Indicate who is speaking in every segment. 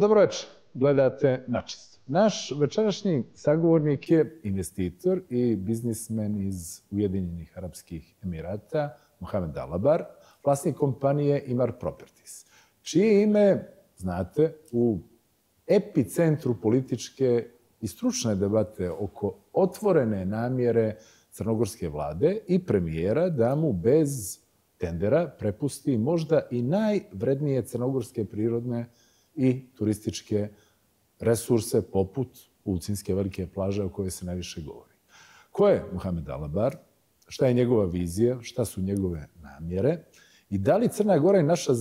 Speaker 1: Dobro večer, gledate NAČISTO. Naš večerašnji sagovornik je investitor i biznismen iz Ujedinjenih Arapskih Emirata, Mohamed Alabar, vlasnik kompanije Imar Properties, čije ime, znate, u epicentru političke i stručne debate oko otvorene namjere crnogorske vlade i premijera da mu bez tendera prepusti možda i najvrednije crnogorske prirodne i turističke resurse poput Ulcinske velike plaže o kojoj se najviše govori. Ko je Mohamed Alabar? Šta je njegova vizija? Šta su njegove namjere? I da li Crna Gora i naša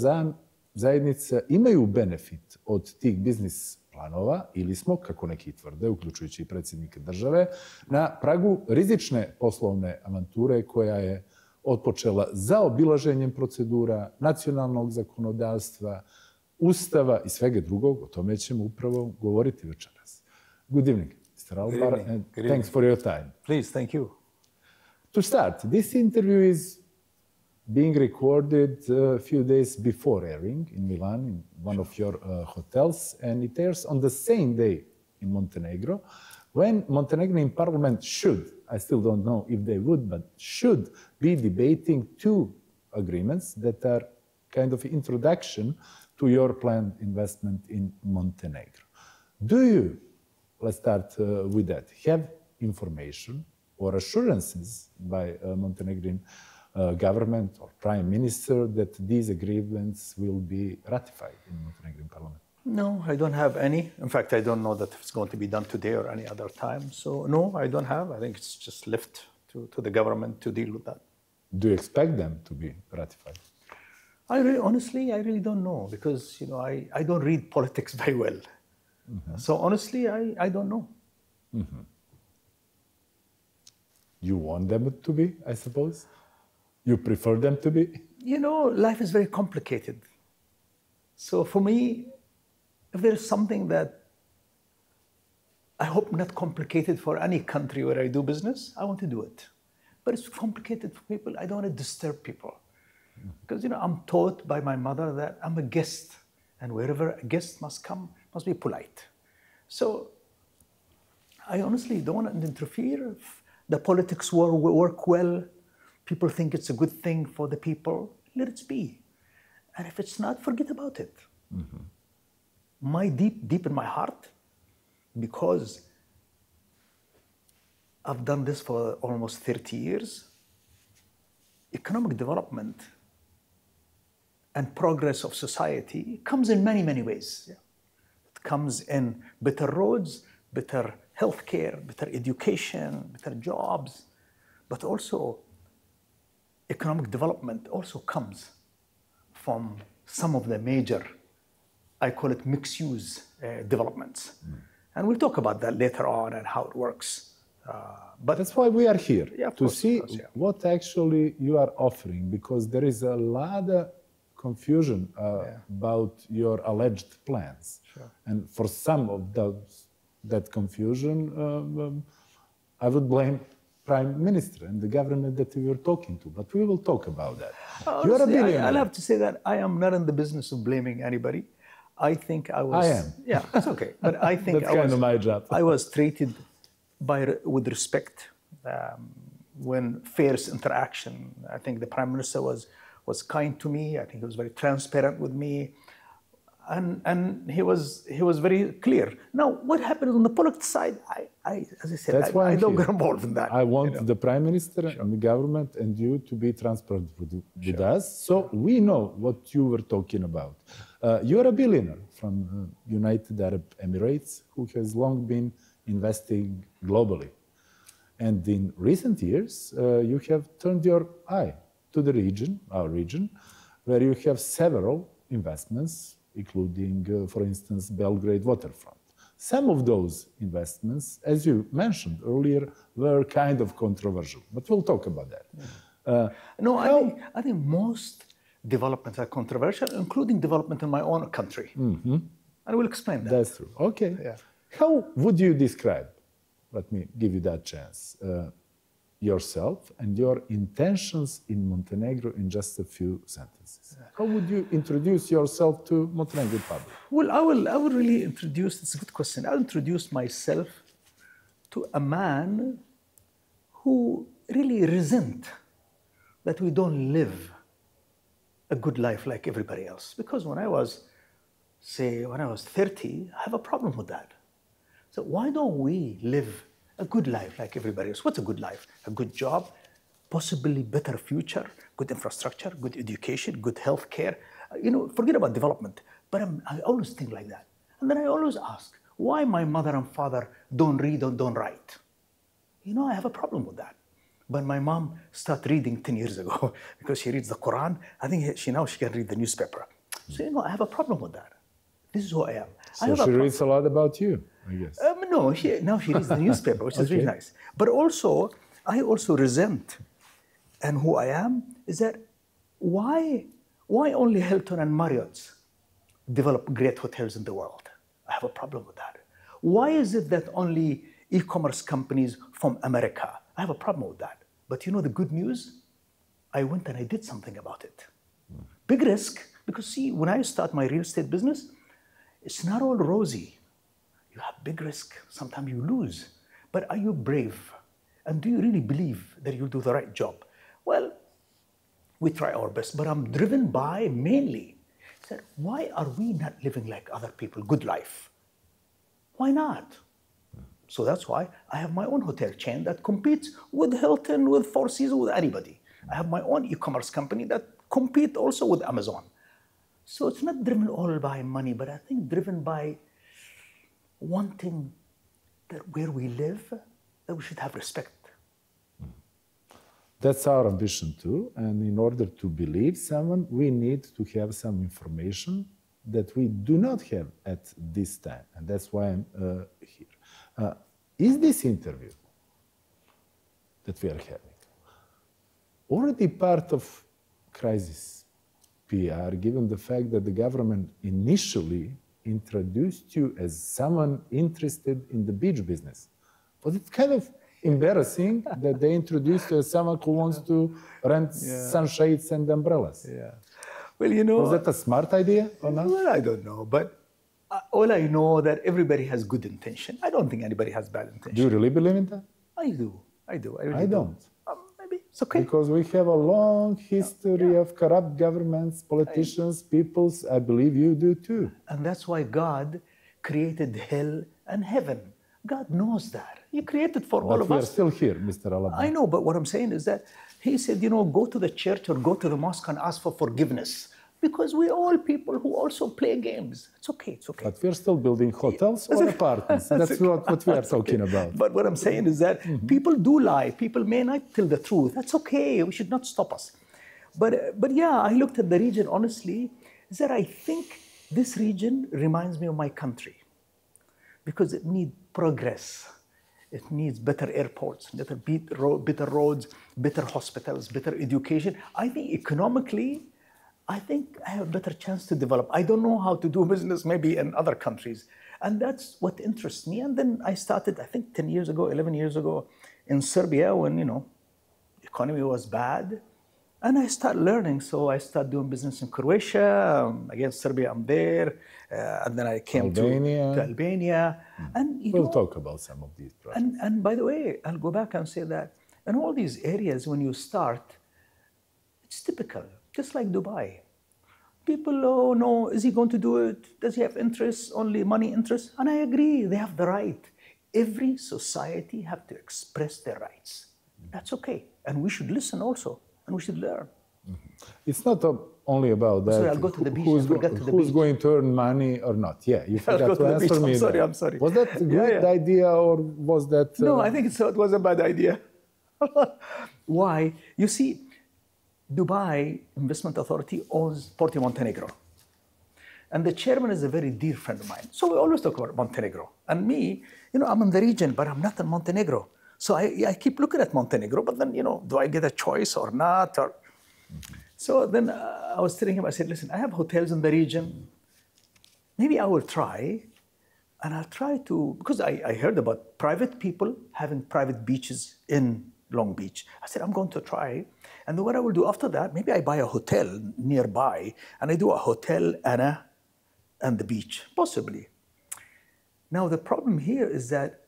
Speaker 1: zajednica imaju benefit od tih biznis planova ili smo, kako neki tvrde, uključujući i predsjednika države, na pragu rizične poslovne avanture koja je otpočela zaobilaženjem procedura, nacionalnog zakonodavstva, Ustava i svega drugog, o tome ćemo upravo govoriti večeras. Good evening, Mr. Alabar, and thanks for your time.
Speaker 2: Please, thank you.
Speaker 1: To start, this interview is being recorded a few days before airing in Milan, in one of your hotels, and it airs on the same day in Montenegro, when Montenegrin parliament should, I still don't know if they would, but should be debating two agreements that are kind of introduction to your planned investment in Montenegro. Do you, let's start with that, have information or assurances by Montenegrin government or prime minister that these agreements will be ratified in Montenegrin parliament?
Speaker 2: No, I don't have any. In fact, I don't know that it's going to be done today or any other time. So no, I don't have. I think it's just left to the government to deal with that.
Speaker 1: Do you expect them to be ratified?
Speaker 2: Honestly, I really don't know because, you know, I don't read politics very well. Mm-hmm. So honestly, I don't know.
Speaker 1: Mm-hmm. You want them to be, I suppose? You prefer them to be?
Speaker 2: You know, life is very complicated. So for me, if there's something that I hope not complicated for any country where I do business, I want to do it. But it's complicated for people. I don't want to disturb people. Because, you know, I'm taught by my mother that I'm a guest, and wherever a guest must come, must be polite. So I honestly don't want to interfere. If the politics work well, people think it's a good thing for the people, let it be. And if it's not, forget about it. Mm-hmm. My deep in my heart, because I've done this for almost 30 years, economic development and progress of society comes in many, many ways. Yeah. It comes in better roads, better healthcare, better education, better jobs, but also economic development also comes from some of the major, I call it mixed-use developments. Mm. And we'll talk about that later on and how it works.
Speaker 1: But that's why we are here, to see
Speaker 2: yeah.
Speaker 1: what actually you are offering, because there is a lot of confusion about your alleged plans.
Speaker 2: Sure.
Speaker 1: And for some of that confusion, I would blame Prime Minister and the government that we were talking to, but we will talk about that.
Speaker 2: You are a billionaire. I'll have to say that I am not in the business of blaming anybody. I think I was...
Speaker 1: I am.
Speaker 2: Yeah, it's okay. But I think
Speaker 1: that's kind of my job.
Speaker 2: I was treated with respect when first interaction. I think the Prime Minister was kind to me. I think he was very transparent with me. And he was very clear. Now, what happened on the politics side, as I said, I don't get involved in that.
Speaker 1: I want the Prime Minister and the government and you to be transparent with us, so we know what you were talking about. You're a billionaire from United Arab Emirates who has long been investing globally. And in recent years, you have turned your eye to the region, our region, where you have several investments, including, for instance, Belgrade waterfront. Some of those investments, as you mentioned earlier, were kind of controversial, but we'll talk about that.
Speaker 2: No, I think most developments are controversial, including development in my own country. Mm-hmm. I will explain that.
Speaker 1: That's true. Okay.
Speaker 2: Yeah.
Speaker 1: How would you describe, let me give you that chance, yourself and your intentions in Montenegro in just a few sentences. How would you introduce yourself to Montenegro public?
Speaker 2: Well, I will really introduce, it's a good question. I'll introduce myself to a man who really resent that we don't live a good life like everybody else. Because when I was 30, I have a problem with that. So why don't we live a good life like everybody else? What's a good life? A good job, possibly better future, good infrastructure, good education, good health care. Forget about development. But I always think like that. And then I always ask, why my mother and father don't read or don't write? I have a problem with that. But my mom started reading 10 years ago because she reads the Quran. I think she can read the newspaper. So, I have a problem with that. This is who I am.
Speaker 1: So she reads a lot about you, I guess.
Speaker 2: No, now she reads the newspaper, which is really nice. But also, I also resent, and who I am, is that why only Hilton and Marriott's develop great hotels in the world? I have a problem with that. Why is it that only e-commerce companies from America? I have a problem with that. But the good news? I went and I did something about it. Big risk, because see, when I start my real estate business, it's not all rosy. You have big risk. Sometimes you lose. But are you brave? And do you really believe that you'll do the right job? Well, we try our best, but I'm driven by mainly that why are we not living like other people, good life? Why not? So that's why I have my own hotel chain that competes with Hilton, with Four Seasons, with anybody. I have my own e-commerce company that compete also with Amazon. So it's not driven all by money, but I think driven by wanting that where we live, that we should have respect.
Speaker 1: That's our ambition too. And in order to believe someone, we need to have some information that we do not have at this time. And that's why I'm here. Is this interview that we are having already part of crisis PR, given the fact that the government initially introduced you as someone interested in the beach business? Was it kind of embarrassing that they introduced you as someone who wants to rent sunshades and umbrellas?
Speaker 2: Yeah. Well,
Speaker 1: was that a smart idea or not?
Speaker 2: Well, I don't know, but all I know that everybody has good intention. I don't think anybody has bad intention.
Speaker 1: Do you really believe in that?
Speaker 2: I do. I really
Speaker 1: I don't.
Speaker 2: Maybe it's okay.
Speaker 1: Because we have a long history of corrupt governments, politicians, peoples. I believe you do too.
Speaker 2: And that's why God created hell and heaven. God knows that. He created for all of us.
Speaker 1: But we are still here, Mr. Alabar.
Speaker 2: I know, but what I'm saying is that he said, go to the church or go to the mosque and ask for forgiveness. Because we're all people who also play games. It's okay, it's okay.
Speaker 1: But we're still building hotels or apartments. That's what we are talking about.
Speaker 2: But what I'm saying is that people do lie. People may not tell the truth. That's okay. We should not stop us. But yeah, I looked at the region honestly, is that I think this region reminds me of my country. Because it needs progress. It needs better airports, better roads, better hospitals, better education. I think economically, I think I have a better chance to develop. I don't know how to do business maybe in other countries. And that's what interests me. And then I started, I think 10 years ago, 11 years ago in Serbia when, the economy was bad. And I started learning. So I started doing business in Croatia. Again, Serbia, I'm there. And then I came to Albania. And,
Speaker 1: we'll talk about some of these projects.
Speaker 2: And by the way, I'll go back and say that in all these areas, when you start, it's typical. Just like Dubai. People, oh no, is he going to do it? Does he have interests, only money interests? And I agree, they have the right. Every society have to express their rights. That's okay. And we should listen also, and we should learn.
Speaker 1: It's not only about that.
Speaker 2: Sorry, I'll go to the beach.
Speaker 1: Who's going to earn money or not? Yeah, you forgot to answer me.
Speaker 2: I'm sorry.
Speaker 1: Was that a good idea or was that...
Speaker 2: No, I think it was a bad idea. Why? You see, Dubai Investment Authority owns Porto Montenegro. And the chairman is a very dear friend of mine. So we always talk about Montenegro. And me, I'm in the region, but I'm not in Montenegro. So I keep looking at Montenegro, but then, do I get a choice or not? So then I was telling him, I said, listen, I have hotels in the region. Maybe I will try. And I'll try to, because I heard about private people having private beaches in Long Beach. I said, I'm going to try. And then what I will do after that, maybe I buy a hotel nearby and I do a hotel and the beach, possibly. Now, the problem here is that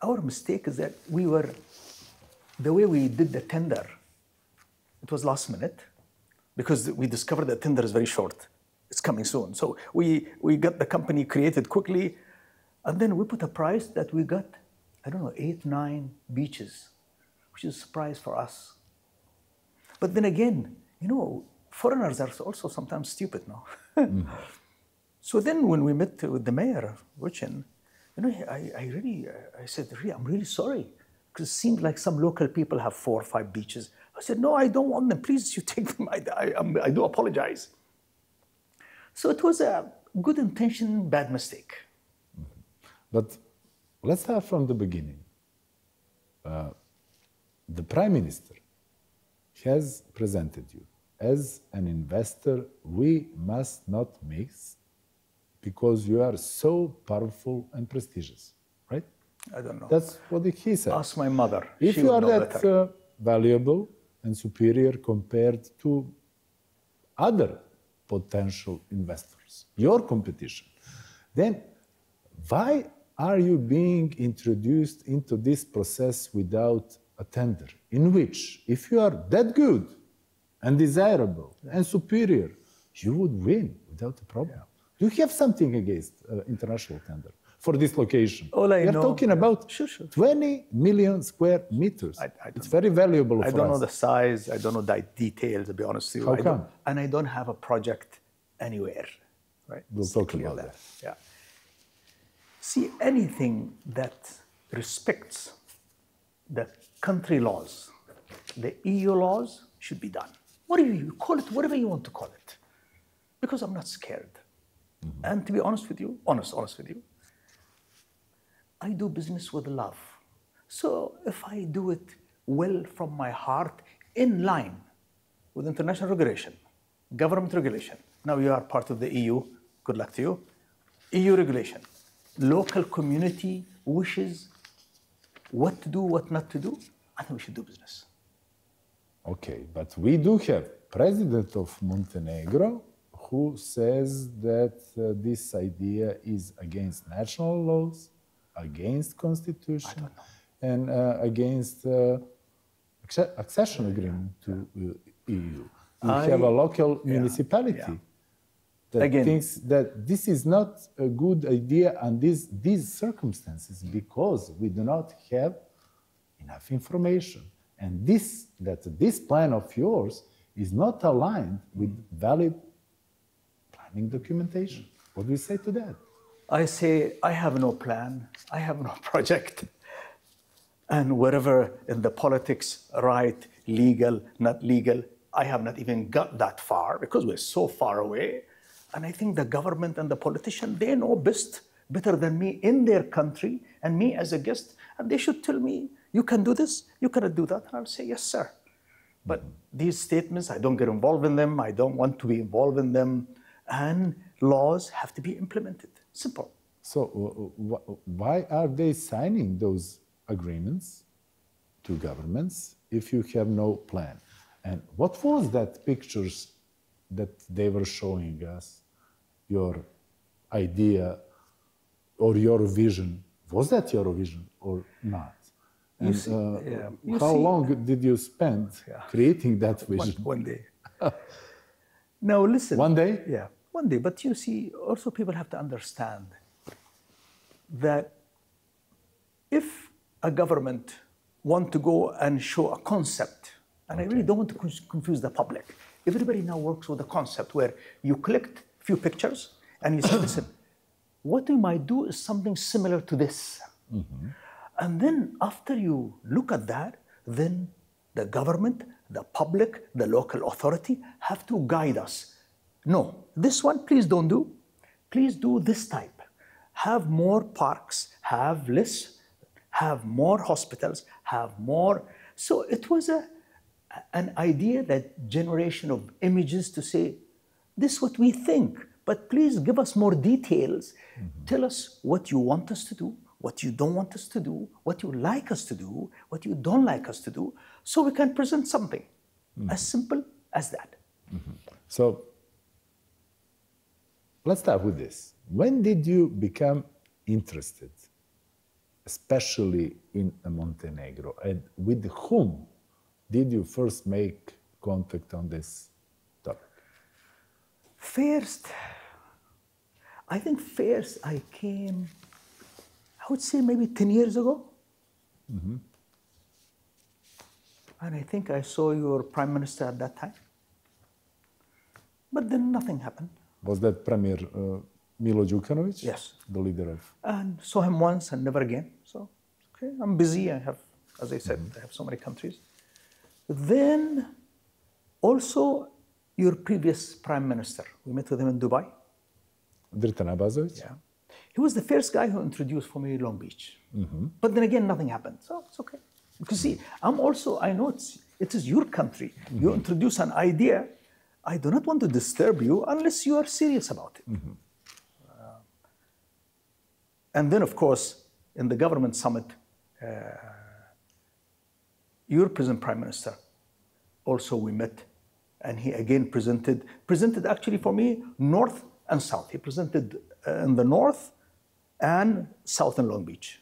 Speaker 2: our mistake is that the way we did the tender, it was last minute because we discovered that tender is very short. It's coming soon. So we got the company created quickly, and then we put a price that we got, I don't know, 8, 9 beaches, which is a surprise for us. But then again, you know, foreigners are also sometimes stupid now. Mm-hmm. So then when we met with the mayor of Wuchen, you know, I said, really, I'm really sorry, because it seemed like some local people have 4 or 5 beaches. I said, no, I don't want them. Please, you take them. I do apologize. So it was a good intention, bad mistake.
Speaker 1: Mm-hmm. But let's start from the beginning. The Prime Minister has presented you as an investor we must not mix because you are so powerful and prestigious, right?
Speaker 2: I don't know.
Speaker 1: That's what he said.
Speaker 2: Ask my mother.
Speaker 1: If you are that valuable and superior compared to other potential investors, your competition, then why are you being introduced into this process without a tender, in which, if you are that good and desirable and superior, you would win without a problem? Yeah. Do you have something against international tender for this location?
Speaker 2: All I know,
Speaker 1: we're talking about
Speaker 2: sure.
Speaker 1: 20 million square meters. It's very valuable for us.
Speaker 2: I don't know the size. I don't know the details, to be honest with you.
Speaker 1: How come?
Speaker 2: And I don't have a project anywhere. Right?
Speaker 1: We'll talk about that.
Speaker 2: Yeah. See, anything that respects the country laws, the EU laws, should be done. Whatever you call it, whatever you want to call it. Because I'm not scared. Mm-hmm. And to be honest with you, honest with you, I do business with love. So if I do it well from my heart, in line with international regulation, government regulation. Now you are part of the EU, good luck to you. EU regulation, local community wishes, what to do, what not to do, I think we should do business.
Speaker 1: Okay, but we do have President of Montenegro who says that this idea is against national laws, against constitution, and against accession agreement to EU. You have a local municipality that thinks that this is not a good idea under these circumstances because we do not have enough information. And this plan of yours is not aligned with valid planning documentation. What do you say to that?
Speaker 2: I say, I have no plan, I have no project. And wherever in the politics, right, legal, not legal, I have not even got that far because we're so far away. And I think the government and the politician, they know best, better than me in their country and me as a guest. And they should tell me, you can do this, you cannot do that. And I'll say, yes, sir. But these statements, I don't get involved in them. I don't want to be involved in them. And laws have to be implemented. Simple.
Speaker 1: So why are they signing those agreements to governments if you have no plan? And what was that pictures that they were showing us, your idea or your vision? Was that your vision or not? And how long did you spend creating that vision?
Speaker 2: One day. Now listen.
Speaker 1: One day?
Speaker 2: Yeah, one day. But you see, also people have to understand that if a government want to go and show a concept, and I really don't want to confuse the public. Everybody now works with a concept where you collect a few pictures and you say, listen, what we might do is something similar to this. Mm-hmm. And then after you look at that, then the government, the public, the local authority have to guide us. No, this one, please don't do. Please do this type. Have more parks, have less, have more hospitals, have more. So it was an idea, that generation of images to say, this is what we think, but please give us more details. Mm-hmm. Tell us what you want us to do, what you don't want us to do, what you like us to do, what you don't like us to do, so we can present something as simple as that.
Speaker 1: So let's start with this. When did you become interested, especially in Montenegro, and with whom did you first make contact on this topic?
Speaker 2: First, I think first I came, I would say maybe 10 years ago. And I think I saw your prime minister at that time. But then nothing happened.
Speaker 1: Was that Premier Milo Đukanović?
Speaker 2: Yes.
Speaker 1: The leader of...
Speaker 2: And saw him once and never again. So, okay, I'm busy. I have, as I said, I have so many countries. Then also your previous prime minister. We met with him in Dubai.
Speaker 1: Dritan Abazović?
Speaker 2: Yeah. He was the first guy who introduced for me Long Beach. But then again, nothing happened. So it's okay. Because see, I'm also, I know it is your country. You introduce an idea. I do not want to disturb you unless you are serious about it. And then, of course, in the government summit, your present prime minister, also we met, and he again presented actually for me North and South. He presented in the North and South in Long Beach.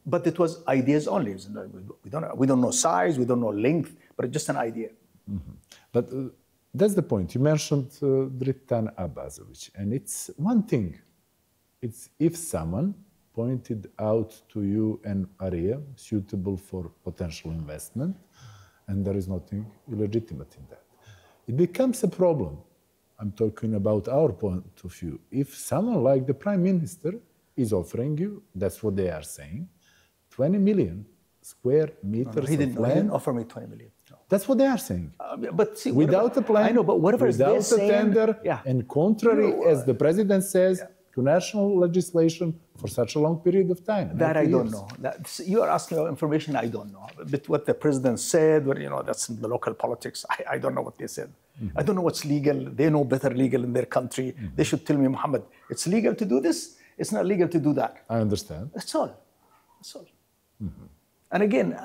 Speaker 2: But it was ideas only. We don't know size, we don't know length, but just an idea.
Speaker 1: But that's the point. You mentioned Dritan Abazović, and it's one thing. It's if someone pointed out to you an area suitable for potential investment, and there is nothing illegitimate in that. It becomes a problem. I'm talking about our point of view. If someone like the Prime Minister is offering you, that's what they are saying, 20 million square meters of land.
Speaker 2: He didn't offer me 20 million. No.
Speaker 1: That's what they are saying.
Speaker 2: But see,
Speaker 1: without a plan,
Speaker 2: I know, but whatever
Speaker 1: without a tender, and contrary, as the president says, to national legislation for such a long period of time.
Speaker 2: That I don't know. You are asking about information I don't know. But what the president said, that's in the local politics. I don't know what they said. I don't know what's legal. They know better legal in their country. They should tell me, Mohammed, it's legal to do this. It's not legal to do that.
Speaker 1: I understand.
Speaker 2: That's all. That's all. And again,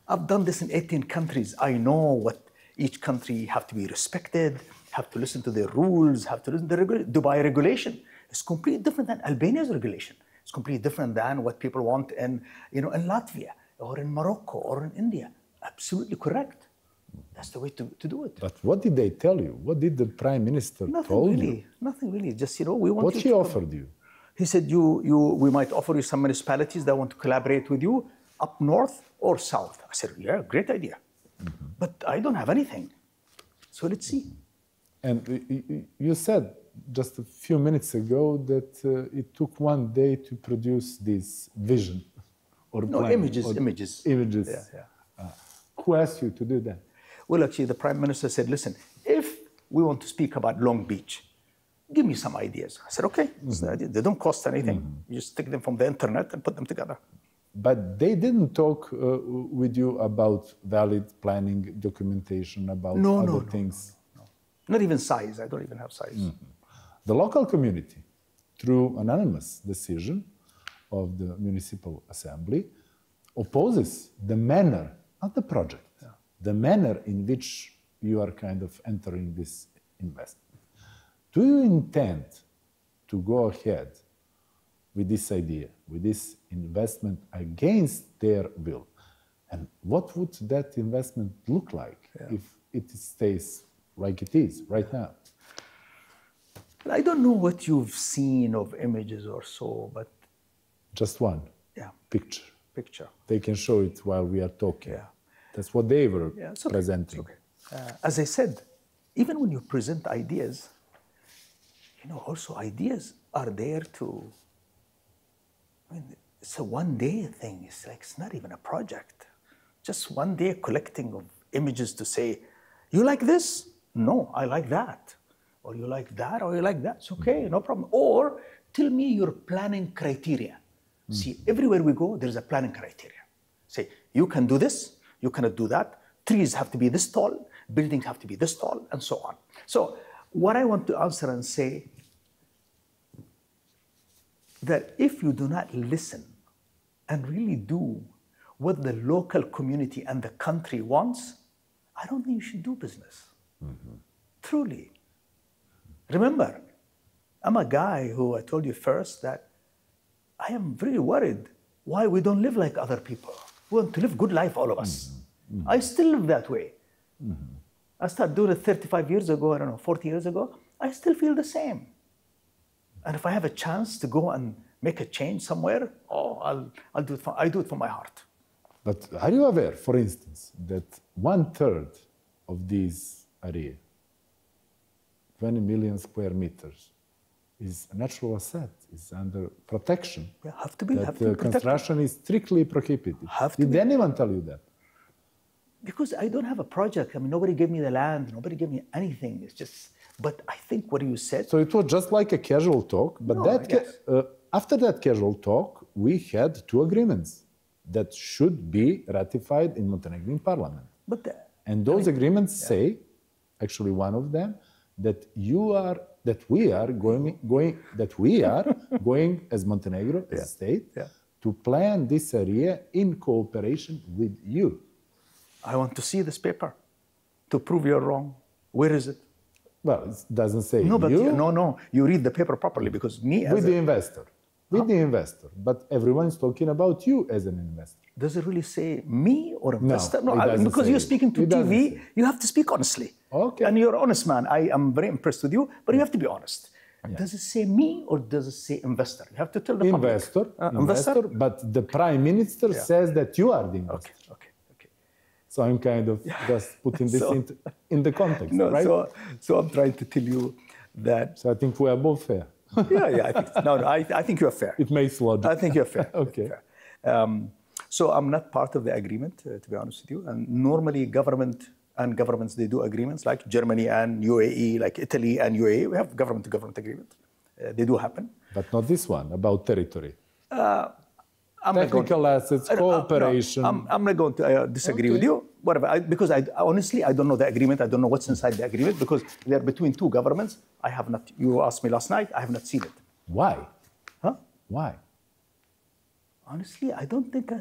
Speaker 2: I've done this in 18 countries. I know what each country have to be respected, have to listen to their rules, have to listen to the Dubai regulation. It's completely different than Albania's regulation. It's completely different than what people want in Latvia or in Morocco or in India. Absolutely correct. That's the way to do it.
Speaker 1: But what did they tell you? What did the Prime Minister told you?
Speaker 2: Nothing really. Just, we want
Speaker 1: what he offered you?
Speaker 2: He said, we might offer you some municipalities that want to collaborate with you up north or south. I said, yeah, great idea. But I don't have anything. So let's see.
Speaker 1: And you said just a few minutes ago that it took one day to produce this vision or plan.
Speaker 2: Images.
Speaker 1: Yeah. Who asked you to do that?
Speaker 2: Well, actually, the Prime Minister said, listen, if we want to speak about Long Beach, give me some ideas. I said, okay, they don't cost anything. You just take them from the internet and put them together.
Speaker 1: But they didn't talk with you about valid planning documentation, about other things?
Speaker 2: No. Not even size. I don't even have size.
Speaker 1: The local community, through anonymous decision of the municipal assembly, opposes the manner, not the project, the manner in which you are kind of entering this investment. Do you intend to go ahead with this idea, with this investment against their will? And what would that investment look like if it stays like it is right now?
Speaker 2: I don't know what you've seen of images or so, but...
Speaker 1: Just one picture.
Speaker 2: Picture.
Speaker 1: They can show it while we are talking. That's what they were presenting.
Speaker 2: Okay. As I said, even when you present ideas, also ideas are there to... it's a one-day thing. It's not even a project. Just one day collecting of images to say, you like this? No, I like that. Or you like that, or you like that. It's okay, no problem. Or tell me your planning criteria. See, everywhere we go, there's a planning criteria. Say, you can do this, you cannot do that. Trees have to be this tall, buildings have to be this tall, and so on. So what I want to answer and say, that if you do not listen and really do what the local community and the country wants, I don't think you should do business. Truly. Remember, I'm a guy who I told you first that I am very worried why we don't live like other people. We want to live good life, all of us. I still live that way. I started doing it 35 years ago, I don't know, 40 years ago. I still feel the same. And if I have a chance to go and make a change somewhere, I'll do it. I do it from my heart.
Speaker 1: But are you aware, for instance, that 1/3 of these area, 20 million square meters, is a natural asset, is under protection?
Speaker 2: Yeah, have to be.
Speaker 1: That
Speaker 2: have to be
Speaker 1: construction is strictly prohibited.
Speaker 2: Have to
Speaker 1: Did
Speaker 2: be.
Speaker 1: anyone tell you that?
Speaker 2: Because I don't have a project. I mean, nobody gave me the land. Nobody gave me anything. It's just. But I think what you said.
Speaker 1: So it was just like a casual talk. But after that casual talk, we had 2 agreements that should be ratified in Montenegrin parliament. And those agreements say, actually one of them, that we are going as Montenegro, as a state, to plan this area in cooperation with you.
Speaker 2: I want to see this paper to prove you're wrong. Where is it?
Speaker 1: Well, it doesn't say
Speaker 2: no, but
Speaker 1: you.
Speaker 2: No. You read the paper properly because me as
Speaker 1: with the investor. With the investor. But everyone is talking about you as an investor.
Speaker 2: Does it really say me or investor?
Speaker 1: No,
Speaker 2: because you're speaking to TV, you have to speak honestly.
Speaker 1: Okay.
Speaker 2: And you're an honest man. I am very impressed with you, but you have to be honest. Yeah. Does it say me or does it say investor? You have to tell the
Speaker 1: investor,
Speaker 2: public.
Speaker 1: Investor, but the prime minister says that you are the investor.
Speaker 2: Okay.
Speaker 1: So I'm kind of just putting this in the context, right?
Speaker 2: So I'm trying to tell you that.
Speaker 1: So I think we are both fair.
Speaker 2: I think you are fair.
Speaker 1: It makes logic.
Speaker 2: I think you're fair.
Speaker 1: Okay.
Speaker 2: So I'm not part of the agreement, to be honest with you. And normally governments, they do agreements like Germany and UAE, like Italy and UAE. We have government-to-government agreement. They do happen.
Speaker 1: But not this one, about territory.
Speaker 2: Technical
Speaker 1: assets, cooperation.
Speaker 2: No, I'm not going to disagree with you. Whatever, because honestly, I don't know the agreement. I don't know what's inside the agreement because they're between 2 governments. I have not. You asked me last night. I have not seen it.
Speaker 1: Why?
Speaker 2: Huh?
Speaker 1: Why?
Speaker 2: Honestly, I don't think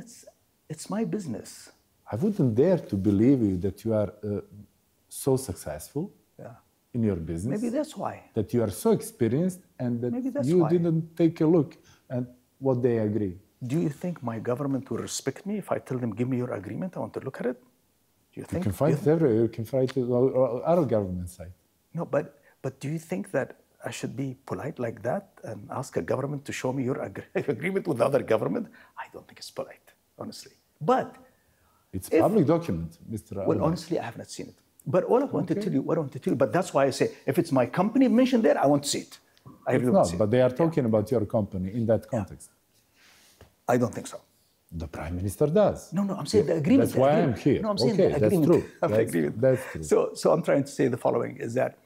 Speaker 2: it's my business.
Speaker 1: I wouldn't dare to believe you that you are so successful in your business.
Speaker 2: Maybe that's why.
Speaker 1: That you are so experienced and that you didn't take a look at what they agree.
Speaker 2: Do you think my government will respect me if I tell them, give me your agreement, I want to look at it? Do you think?
Speaker 1: You can fight it everywhere. You can fight it on our government side.
Speaker 2: No, but do you think that I should be polite like that and ask a government to show me your agreement with the other government? I don't think it's polite, honestly. But
Speaker 1: it's a public document, Mr. Alabar.
Speaker 2: Well, honestly, I have not seen it. But all I want to tell you, but that's why I say, if it's my company mentioned there, I want to see it. I really want to see it.
Speaker 1: But they are talking about your company in that context.
Speaker 2: I don't think so.
Speaker 1: The Prime Minister does.
Speaker 2: No, I'm saying the agreement.
Speaker 1: That's why I'm here.
Speaker 2: No, I'm saying the agreement.
Speaker 1: That's true. That's true.
Speaker 2: So I'm trying to say the following, is that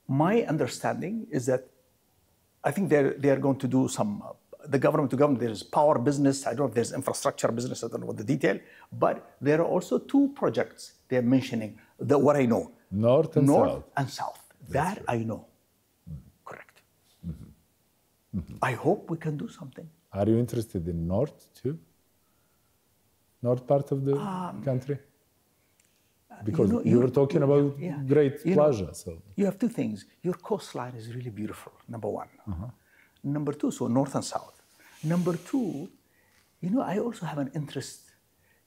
Speaker 2: my understanding is that I think they are going to do some, the government to government, there's power business, I don't know if there's infrastructure business, I don't know what the detail, but there are also 2 projects they're mentioning, what I know.
Speaker 1: North and
Speaker 2: South. That I know. Correct. I hope we can do something.
Speaker 1: Are you interested in North too? North part of the country? Because you were talking about great plaza. So
Speaker 2: you have 2 things. Your coastline is really beautiful, number 1. Number 2, so North and South. Number 2, I also have an interest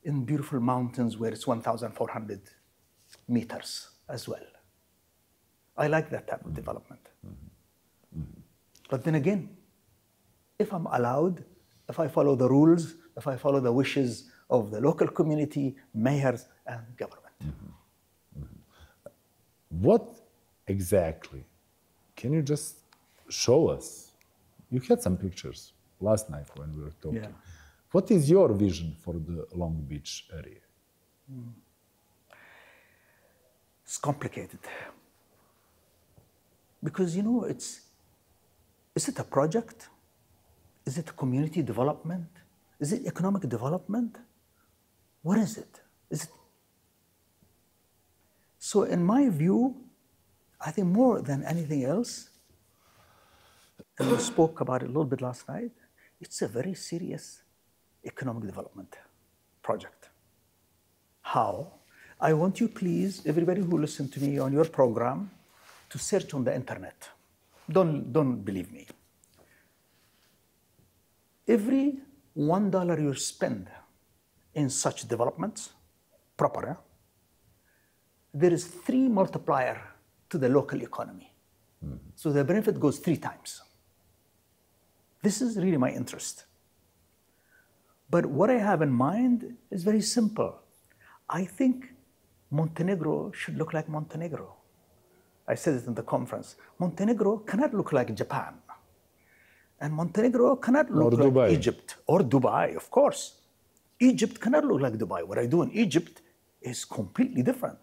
Speaker 2: in beautiful mountains where it's 1,400 meters as well. I like that type of development. But then again, if I'm allowed, if I follow the rules, if I follow the wishes of the local community, mayors, and government.
Speaker 1: What exactly? Can you just show us? You had some pictures last night when we were talking.
Speaker 2: Yeah.
Speaker 1: What is your vision for the Long Beach area?
Speaker 2: It's complicated. Because, is it a project? Is it community development? Is it economic development? What is it? So in my view, I think more than anything else, and we spoke about it a little bit last night, it's a very serious economic development project. How? I want you, please, everybody who listens to me on your program, to search on the internet. Don't believe me. Every $1 you spend in such developments, proper, there is 3 multiplier to the local economy. So the benefit goes 3 times. This is really my interest. But what I have in mind is very simple. I think Montenegro should look like Montenegro. I said it in the conference. Montenegro cannot look like Japan. And Montenegro cannot look like Egypt or Dubai, of course. Egypt cannot look like Dubai. What I do in Egypt is completely different.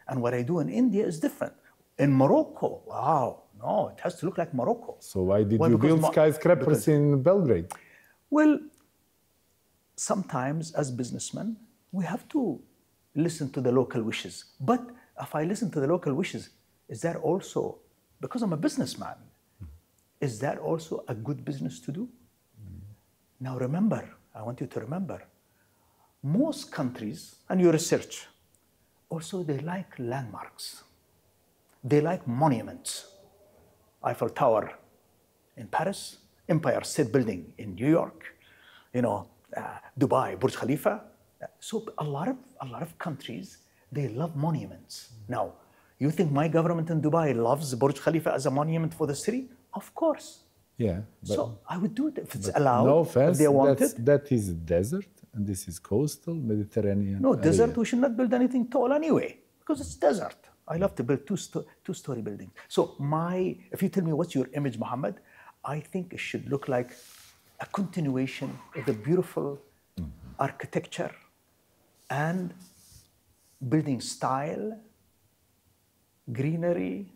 Speaker 2: And what I do in India is different. In Morocco, wow, no, it has to look like Morocco.
Speaker 1: So why did you build skyscrapers in Belgrade?
Speaker 2: Well, sometimes as businessmen, we have to listen to the local wishes. But if I listen to the local wishes, is that also, because I'm a businessman, is that also a good business to do? Now remember, I want you to remember, most countries, and you research, also they like landmarks. They like monuments. Eiffel Tower in Paris, Empire State Building in New York, Dubai, Burj Khalifa. So a lot of countries, they love monuments. Now, you think my government in Dubai loves Burj Khalifa as a monument for the city? Of course.
Speaker 1: Yeah.
Speaker 2: So I would do it if it's allowed.
Speaker 1: No offense,
Speaker 2: if they want it.
Speaker 1: That is desert, and this is coastal Mediterranean.
Speaker 2: No,
Speaker 1: area.
Speaker 2: Desert, we should not build anything tall anyway, because it's desert. I love to build two-story buildings. So if you tell me what's your image, Mohammed, I think it should look like a continuation of the beautiful architecture and building style, greenery,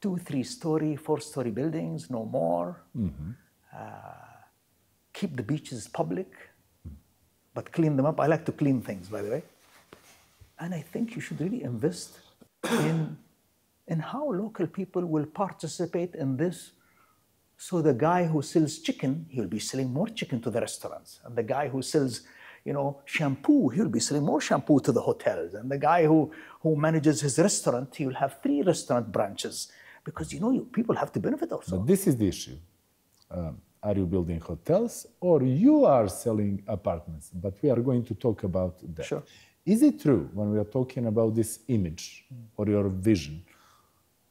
Speaker 2: 2, 3-story, 4-story buildings, no more. Keep the beaches public, but clean them up. I like to clean things, by the way. And I think you should really invest in how local people will participate in this. So the guy who sells chicken, he'll be selling more chicken to the restaurants. And the guy who sells, shampoo, he'll be selling more shampoo to the hotels. And the guy who manages his restaurant, he will have 3 restaurant branches. Because, people have to benefit also.
Speaker 1: But this is the issue. Are you building hotels or you are selling apartments? But we are going to talk about that.
Speaker 2: Sure.
Speaker 1: Is it true when we are talking about this image or your vision?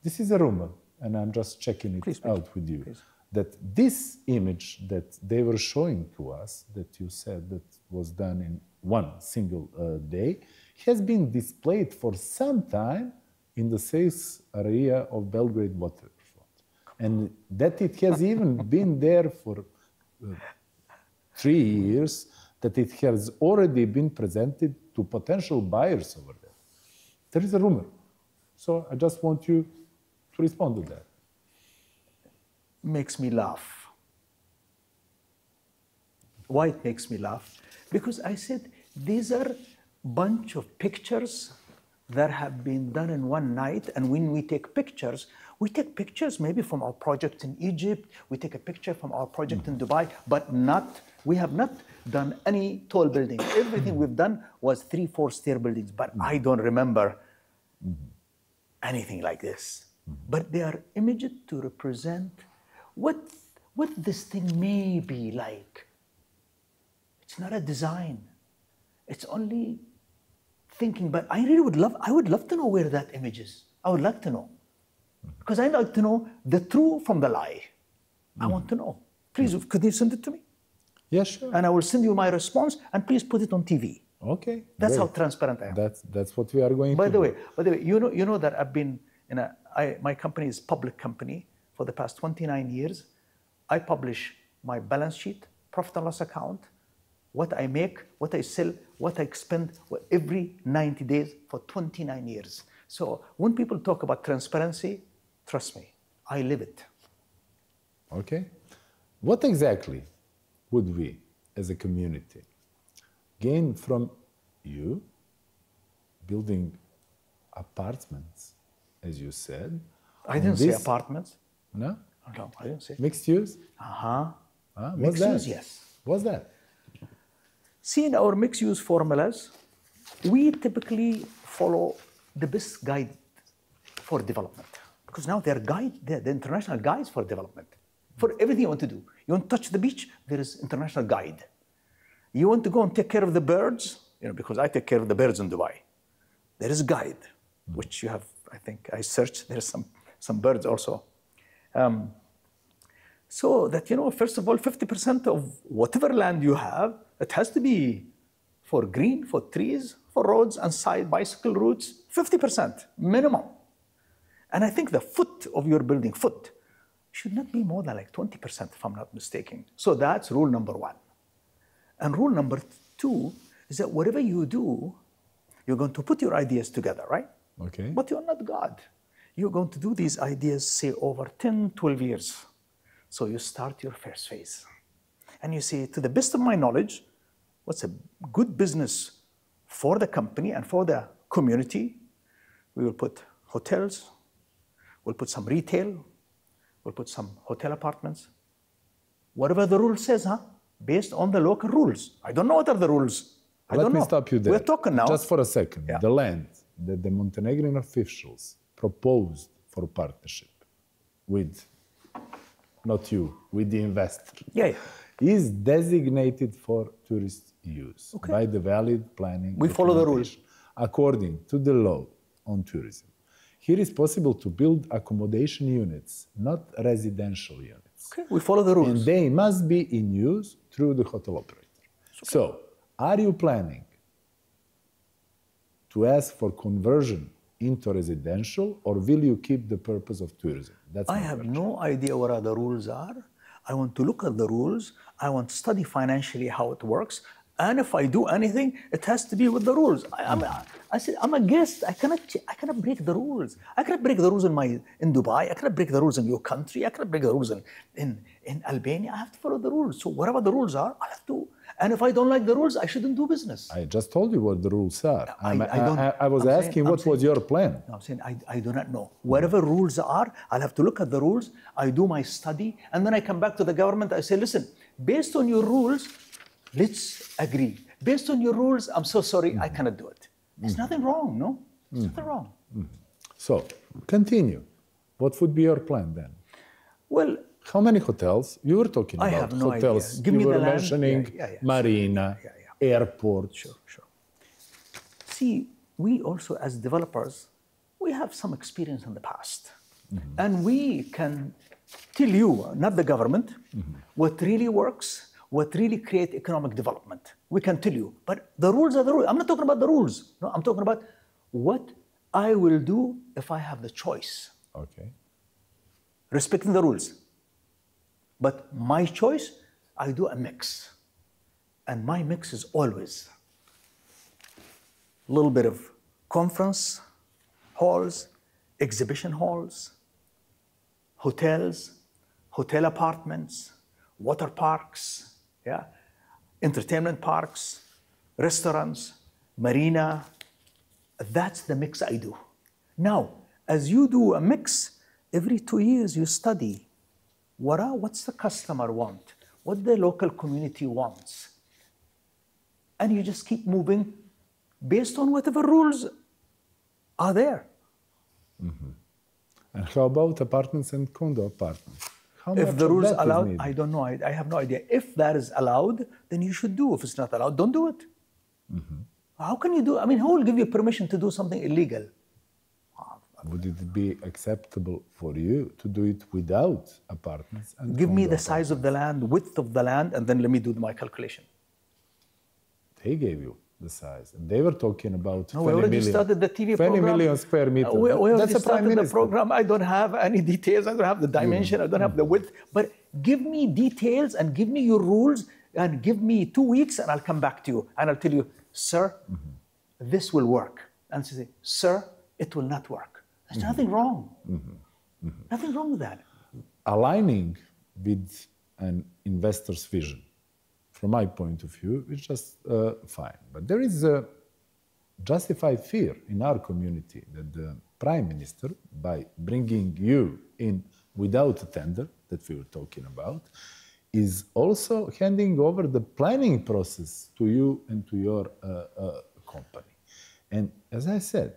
Speaker 1: This is a rumor, and I'm just checking it out with you. That this image that they were showing to us, that you said that was done in one single day, has been displayed for some time in the sales area of Belgrade waterfront. And that it has even been there for 3 years, that it has already been presented to potential buyers over there. There is a rumor. So I just want you to respond to that.
Speaker 2: Makes me laugh. Why it makes me laugh? Because I said these are bunch of pictures that have been done in one night, and when we take pictures maybe from our project in Egypt, we take a picture from our project in Dubai, but we have not done any tall buildings. Everything we've done was 3, 4-stair buildings, but I don't remember anything like this. But they are imaged to represent what this thing may be like. It's not a design. It's only thinking, but I would love to know where that image is. I would like to know. Because I like to know the true from the lie. I want to know. Please, could you send it to me?
Speaker 1: Yeah, sure.
Speaker 2: And I will send you my response, and please put it on TV.
Speaker 1: Okay.
Speaker 2: That's
Speaker 1: great.
Speaker 2: how transparent I am.
Speaker 1: That's what we are going
Speaker 2: by
Speaker 1: to
Speaker 2: the
Speaker 1: do.
Speaker 2: By the way, you know that I've been my company is a public company for the past 29 years. I publish my balance sheet, profit and loss account, what I make, what I sell, what I expend every 90 days for 29 years. So when people talk about transparency, trust me, I live it.
Speaker 1: Okay. What exactly would we, as a community, gain from you building apartments, as you said?
Speaker 2: I didn't say apartments.
Speaker 1: No?
Speaker 2: No, I didn't say.
Speaker 1: Mixed use?
Speaker 2: Uh-huh.
Speaker 1: What's that?
Speaker 2: Yes.
Speaker 1: What's that?
Speaker 2: See, in our mixed-use formulas, we typically follow the best guide for development. Because now they're the international guides for development. For everything you want to do. You want to touch the beach, there is international guide. You want to go and take care of the birds, because I take care of the birds in Dubai. There is a guide, which you have, I think, I searched, there's some birds also. So that, first of all, 50% of whatever land you have, it has to be for green, for trees, for roads and side bicycle routes, 50% minimum. And I think the foot of your building, should not be more than like 20%, if I'm not mistaken. So that's rule number one. And rule number two is that whatever you do, you're going to put your ideas together, right?
Speaker 1: Okay.
Speaker 2: But you're not God. You're going to do these ideas, say, over 10, 12 years. So you start your first phase. And you say, to the best of my knowledge, what's a good business for the company and for the community? We will put hotels, we'll put some retail, we'll put some hotel apartments. Whatever the rule says, based on the local rules. I don't know what are the rules.
Speaker 1: Let me stop you there.
Speaker 2: We're talking now.
Speaker 1: Just for a second.
Speaker 2: Yeah.
Speaker 1: The land that the Montenegrin officials proposed for partnership with, not you, with the investor, is designated for tourist use by the valid planning.
Speaker 2: We follow the rules.
Speaker 1: According to the law on tourism. Here is possible to build accommodation units, not residential units.
Speaker 2: Okay, we follow the rules.
Speaker 1: And they must be in use through the hotel operator. Okay. So, are you planning to ask for conversion into residential, or will you keep the purpose of tourism? That's
Speaker 2: I have no idea what the rules are. I want to look at the rules. I want to study financially how it works. And if I do anything, it has to be with the rules. I said, I'm a guest. I cannot break the rules. I cannot break the rules in Dubai. I cannot break the rules in your country. I cannot break the rules in Albania. I have to follow the rules. So whatever the rules are, I have to. And if I don't like the rules, I shouldn't do business.
Speaker 1: I just told you what the rules are. I was asking what was your plan.
Speaker 2: No, I'm saying I do not know. Whatever rules are, I'll have to look at the rules. I do my study. And then I come back to the government. I say, listen, based on your rules, let's agree. Based on your rules, I'm so sorry, I cannot do it. There's nothing wrong, no? There's nothing wrong.
Speaker 1: So, continue. What would be your plan then?
Speaker 2: Well,
Speaker 1: how many hotels? You were talking about
Speaker 2: I have no
Speaker 1: hotels.
Speaker 2: idea. Give me
Speaker 1: you were
Speaker 2: the land.
Speaker 1: mentioning marina, airport.
Speaker 2: Sure. See, we also as developers, we have some experience in the past. And we can tell you, not the government, what really works, what really creates economic development. We can tell you, but the rules are the rules. I'm not talking about the rules. No, I'm talking about what I will do if I have the choice.
Speaker 1: Okay.
Speaker 2: Respecting the rules. But my choice, I do a mix. And my mix is always a little bit of conference halls, exhibition halls, hotels, hotel apartments, water parks, entertainment parks, restaurants, marina. That's the mix I do. Now, as you do a mix, every 2 years you study what's the customer want, what the local community wants. And you just keep moving based on whatever rules are there.
Speaker 1: And how about apartments and condo apartments? How
Speaker 2: if
Speaker 1: much
Speaker 2: the rules
Speaker 1: of that
Speaker 2: allow,
Speaker 1: is
Speaker 2: I don't know. I have no idea. If that is allowed, then you should do. If it's not allowed, don't do it. How can you do? I mean, who will give you permission to do something illegal?
Speaker 1: Would it be acceptable for you to do it without apartments? And
Speaker 2: Give me
Speaker 1: condo
Speaker 2: the size of the land, width of the land, and then let me do my calculation.
Speaker 1: They gave you the size. And they were talking about 20
Speaker 2: we already
Speaker 1: million,
Speaker 2: started the TV
Speaker 1: 20
Speaker 2: program.
Speaker 1: million square meters.
Speaker 2: We already
Speaker 1: That's a prime
Speaker 2: started the
Speaker 1: minister.
Speaker 2: program. I don't have any details. I don't have the dimension. I don't have the width. But give me details and give me your rules and give me 2 weeks and I'll come back to you. And I'll tell you, sir, this will work. And say, sir, it will not work. There's nothing wrong. Nothing wrong with that.
Speaker 1: Aligning with an investor's vision, from my point of view, is just fine. But there is a justified fear in our community that the Prime Minister, by bringing you in without a tender that we were talking about, is also handing over the planning process to you and to your company. And as I said,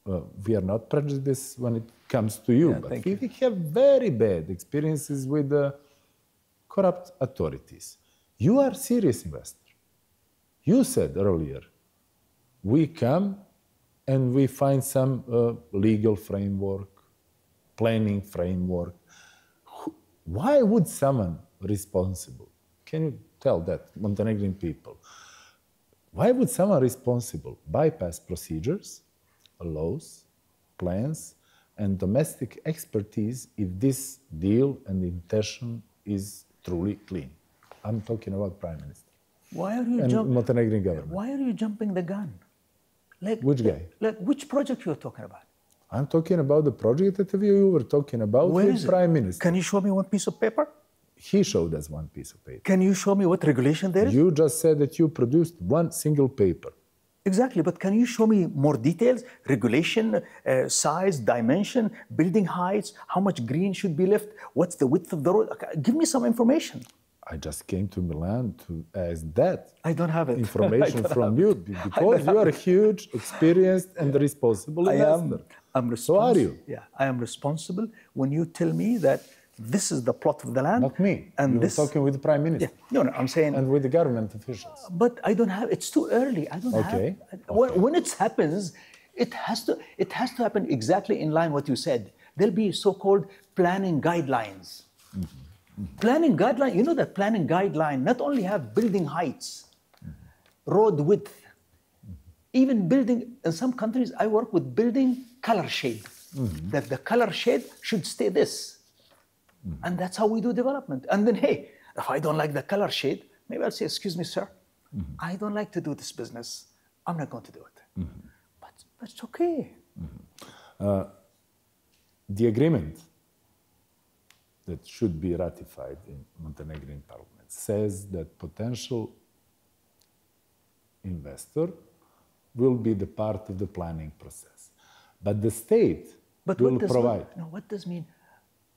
Speaker 1: we are not prejudiced when it comes to you, but we have very bad experiences with the corrupt authorities. You are a serious investor. You said earlier, we come and we find some legal framework, planning framework. Why would someone responsible, can you tell that, Montenegrin people, why would someone responsible bypass procedures, laws, plans, and domestic expertise if this deal and intention is truly clean? I'm talking about Prime Minister.
Speaker 2: Why are you
Speaker 1: Montenegrin government.
Speaker 2: Why are you jumping the gun? Like,
Speaker 1: which guy?
Speaker 2: Like which project you're talking about?
Speaker 1: I'm talking about the project that you were talking about with Prime Minister.
Speaker 2: Can you show me one piece of paper?
Speaker 1: He showed us one piece of paper.
Speaker 2: Can you show me what regulation there is?
Speaker 1: You just said that you produced one single paper.
Speaker 2: Exactly, but can you show me more details? Regulation, size, dimension, building heights, how much green should be left, what's the width of the road? Give me some information.
Speaker 1: I just came to Milan to ask that.
Speaker 2: I don't have it.
Speaker 1: Information from you, because you are a huge, experienced, and responsible investor.
Speaker 2: I'm responsible.
Speaker 1: So are you?
Speaker 2: Yeah, I am responsible when you tell me that this is the plot of the land.
Speaker 1: Not me.
Speaker 2: And
Speaker 1: you were talking with the Prime Minister.
Speaker 2: Yeah. No, I'm saying.
Speaker 1: And with the government officials.
Speaker 2: But I don't have. It's too early. I don't have. When it happens, it has to happen exactly in line what you said. There'll be so-called planning guidelines. Planning guideline. You know that planning guideline not only have building heights, road width, even building. In some countries, I work with building color shade. That the color shade should stay this. And that's how we do development. And then, hey, if I don't like the color shade, maybe I'll say, excuse me, sir, I don't like to do this business. I'm not going to do it. But it's okay.
Speaker 1: The agreement that should be ratified in Montenegrin parliament says that potential investor will be the part of the planning process. But the state will provide.
Speaker 2: No, what does mean?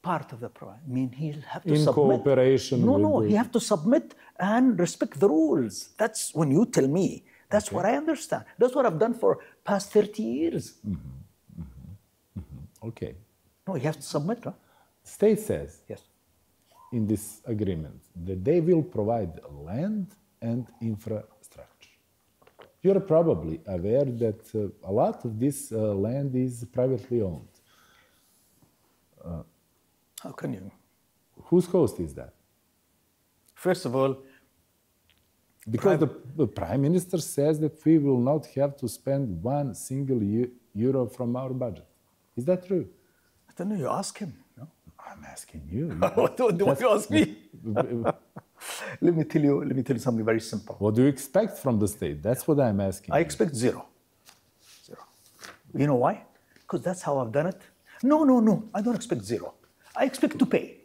Speaker 2: Part of the program. I mean, he'll have to
Speaker 1: submit. In cooperation with...
Speaker 2: No, he have to submit and respect the rules. That's when you tell me. That's what I understand. That's what I've done for past 30 years.
Speaker 1: Okay.
Speaker 2: No, he has to submit, huh?
Speaker 1: State says
Speaker 2: yes.
Speaker 1: In this agreement that they will provide land and infrastructure. You're probably aware that a lot of this land is privately owned.
Speaker 2: How can you?
Speaker 1: Whose cost is that?
Speaker 2: First of all,
Speaker 1: because the Prime Minister says that we will not have to spend one single euro from our budget. Is that true?
Speaker 2: I don't know. You ask him. No?
Speaker 1: I'm asking you.
Speaker 2: What do you ask me? Let me tell you something very simple.
Speaker 1: What do you expect from the state? That's what I'm asking.
Speaker 2: I expect zero. You know why? Because that's how I've done it. No. I don't expect zero. I expect to pay.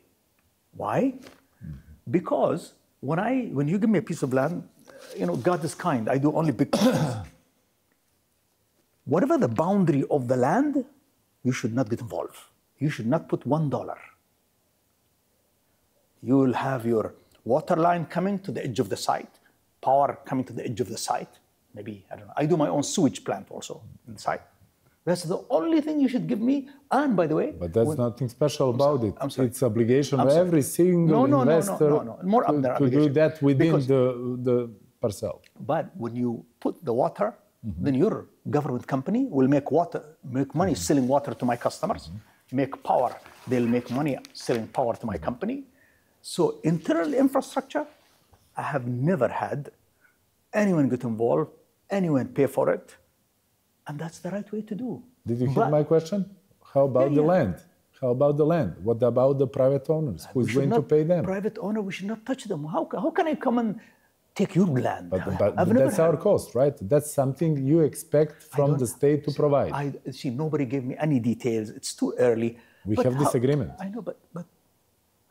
Speaker 2: Why? Because when you give me a piece of land, God is kind. I do only big things. Whatever the boundary of the land, you should not get involved. You should not put $1. You will have your water line coming to the edge of the site, power coming to the edge of the site. Maybe, I don't know. I do my own sewage plant also inside. That's the only thing you should give me. And by the way...
Speaker 1: But that's nothing special about it. It's obligation of every single investor to do that within the parcel.
Speaker 2: But when you put the water, then your government company will make money selling water to my customers, make power. They'll make money selling power to my company. So internal infrastructure, I have never had anyone get involved, anyone pay for it. And that's the right way to do.
Speaker 1: Did you hear my question? How about the land? How about the land? What about the private owners? Who's going to pay them?
Speaker 2: Private owner, we should not touch them. How can I come and take your land?
Speaker 1: But that's our cost, right? That's something you expect from the state to provide.
Speaker 2: See, nobody gave me any details. It's too early.
Speaker 1: We have this agreement.
Speaker 2: I know, but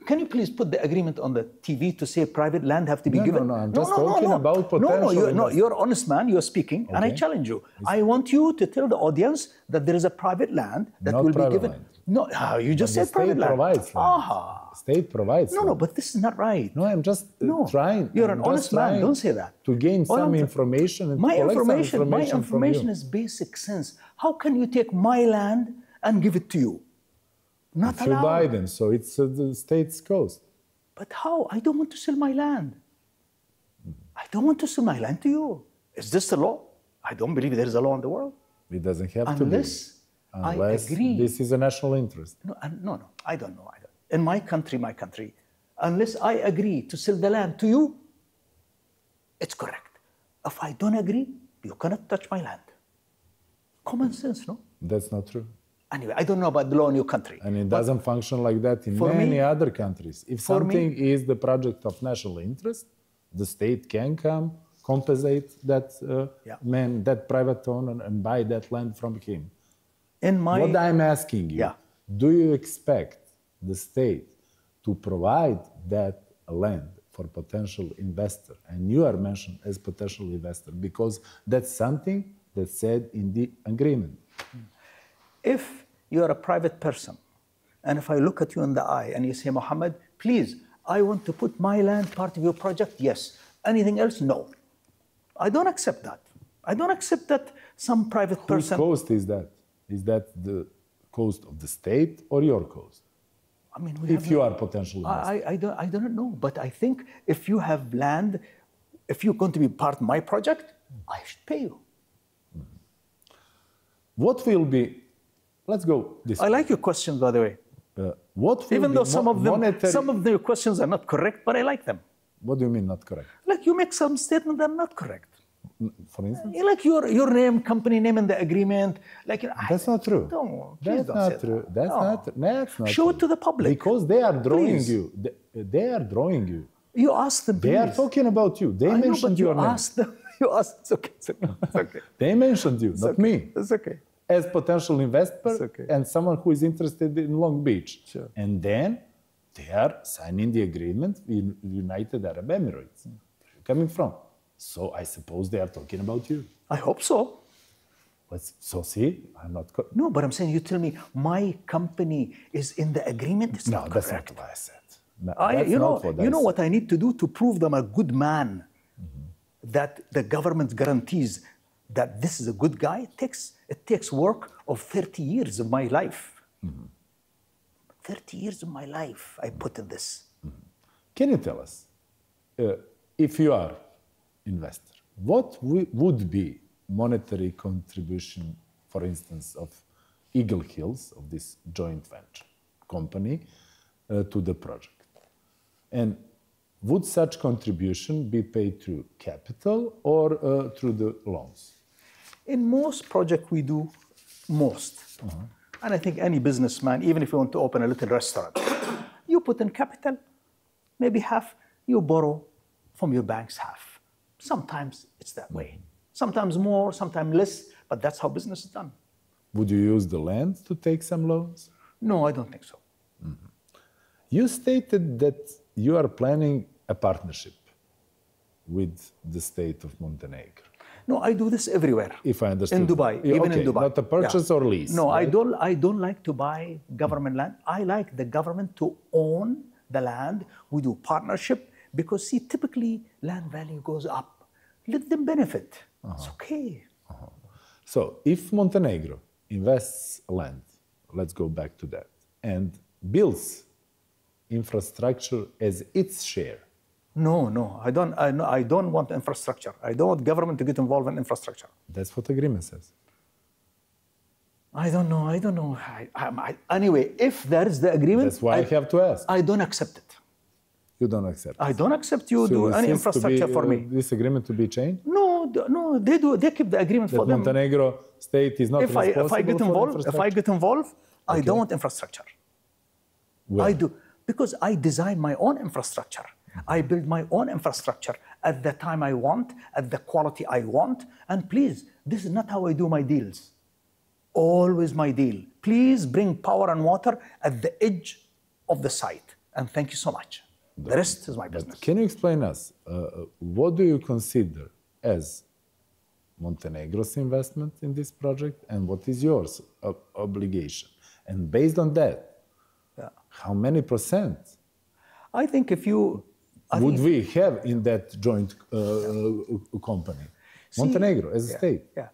Speaker 2: can you please put the agreement on the TV to say private land have to be given?
Speaker 1: No, I'm just talking about potential.
Speaker 2: No, you're an honest man, you're speaking, and I challenge you. I want you to tell the audience that there is a private land that will be given. No, you just said private land.
Speaker 1: Provides land. State provides land.
Speaker 2: No, but this is not right.
Speaker 1: No, I'm just trying.
Speaker 2: You're an honest man. Don't say that.
Speaker 1: To gain some information and
Speaker 2: my
Speaker 1: collect
Speaker 2: information,
Speaker 1: some information
Speaker 2: my information is basic sense. How can you take my land and give it to you? Not
Speaker 1: allowed. You buy them, so it's the state's cost.
Speaker 2: But how? I don't want to sell my land. I don't want to sell my land to you. Is this the law? I don't believe there is a law in the world.
Speaker 1: It doesn't have to be. Unless
Speaker 2: I agree.
Speaker 1: This is a national interest.
Speaker 2: No, I don't know. In my country, unless I agree to sell the land to you, it's correct. If I don't agree, you cannot touch my land. Common sense, no?
Speaker 1: That's not true.
Speaker 2: Anyway, I don't know about the law in your country.
Speaker 1: And it doesn't function like that in many other countries. If something is the project of national interest, the state can come, compensate that man, that private owner, and buy that land from him. What I'm asking you, do you expect the state to provide that land for potential investor? And you are mentioned as potential investor because that's something that's said in the agreement.
Speaker 2: If you're a private person, and if I look at you in the eye and you say, Mohammed, please, I want to put my land part of your project, yes. Anything else, no. I don't accept that. I don't accept that some private person...
Speaker 1: Whose cost is that? Is that the cost of the state or your cost?
Speaker 2: I mean,
Speaker 1: if you are potential investor.
Speaker 2: I don't know, but I think if you have land, if you're going to be part of my project, I should pay you.
Speaker 1: What will be... Let's go this way.
Speaker 2: I like your questions, by the way.
Speaker 1: What will
Speaker 2: Even though some of the questions are not correct, but I like them.
Speaker 1: What do you mean not correct?
Speaker 2: Like you make some statements that are not correct.
Speaker 1: For instance?
Speaker 2: Like your name, company name in the agreement. Like,
Speaker 1: that's not true. That's not true. That's not
Speaker 2: Show it to the public.
Speaker 1: Because they are drawing you. They are drawing you.
Speaker 2: You ask them,
Speaker 1: please. They are talking about you. They mentioned your name.
Speaker 2: Ask them. You ask. It's okay. It's okay.
Speaker 1: They mentioned you, not me.
Speaker 2: It's okay.
Speaker 1: As potential investor and someone who is interested in Long Beach.
Speaker 2: Sure.
Speaker 1: And then they are signing the agreement in United Arab Emirates. Where are you coming from? So I suppose they are talking about you.
Speaker 2: I hope so.
Speaker 1: So see, I'm not...
Speaker 2: No, but I'm saying you tell me my company is in the agreement. It's not
Speaker 1: that's
Speaker 2: correct.
Speaker 1: not what I said. No,
Speaker 2: you know what I need to do to prove them a good man, that the government guarantees that this is a good guy. It takes work of 30 years of my life. 30 years of my life I put in this.
Speaker 1: Can you tell us, if you are investor, what would be monetary contribution, for instance, of Eagle Hills, of this joint venture company, to the project? And would such contribution be paid through capital or through the loans?
Speaker 2: In most projects we do most. And I think any businessman, even if you want to open a little restaurant, you put in capital, maybe half, you borrow from your banks half. Sometimes it's that way. Sometimes more, sometimes less, but that's how business is done.
Speaker 1: Would you use the land to take some loans?
Speaker 2: No, I don't think so.
Speaker 1: You stated that you are planning a partnership with the state of Montenegro.
Speaker 2: No, I do this everywhere.
Speaker 1: If I understand.
Speaker 2: In Dubai, even in Dubai.
Speaker 1: Not a purchase or lease.
Speaker 2: No,
Speaker 1: right?
Speaker 2: I don't like to buy government land. I like the government to own the land. We do partnership because, see, typically land value goes up. Let them benefit. It's okay.
Speaker 1: So if Montenegro invests land, let's go back to that, and builds infrastructure as its share.
Speaker 2: No, I don't want infrastructure. I don't want government to get involved in infrastructure.
Speaker 1: That's what the agreement says.
Speaker 2: I don't know. Anyway, if there is the agreement...
Speaker 1: That's why I have to ask.
Speaker 2: I don't accept it.
Speaker 1: You don't accept it?
Speaker 2: I don't accept you do any infrastructure for me.
Speaker 1: This agreement to be changed?
Speaker 2: No, they do. They keep the agreement for them.
Speaker 1: Montenegro state is not responsible
Speaker 2: if I get involved, I don't want infrastructure.
Speaker 1: Well.
Speaker 2: I do. Because I design my own infrastructure. I build my own infrastructure at the time I want, at the quality I want. And please, this is not how I do my deals. Always my deal. Please bring power and water at the edge of the site. And thank you so much. The rest is my business.
Speaker 1: Can you explain us, what do you consider as Montenegro's investment in this project and what is yours obligation? And based on that,
Speaker 2: Yeah.
Speaker 1: how many percent
Speaker 2: I think if you...
Speaker 1: would we have in that joint company? Montenegro as a state.
Speaker 2: Yeah.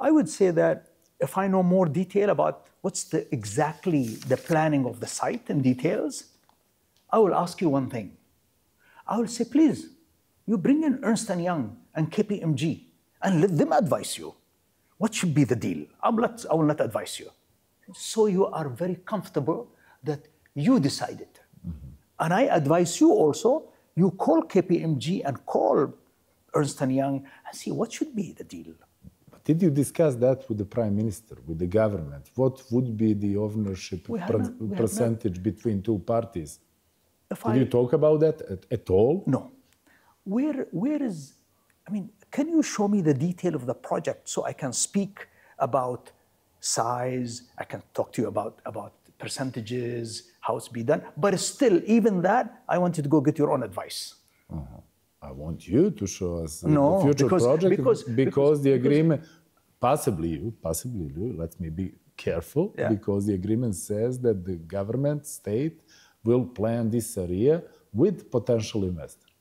Speaker 2: I would say that if I know more detail about what's exactly the planning of the site and details, I will ask you one thing. I will say, please, you bring in Ernst & Young and KPMG and let them advise you. What should be the deal? I will not advise you. So you are very comfortable that you decided. Mm-hmm. And I advise you also, you call KPMG and call Ernst & Young and see what should be the deal.
Speaker 1: But did you discuss that with the Prime Minister, with the government? What would be the ownership percentage between two parties? Did you talk about that at all?
Speaker 2: No. Where is, I mean, can you show me the detail of the project so I can speak about size, I can talk to you about percentages, how it's be done, but still, even that, I want you to go get your own advice.
Speaker 1: Uh-huh. I want you to show us the future project because the agreement, possibly you, let me be careful, because the agreement says that the government, state, will plan this area with potential investors.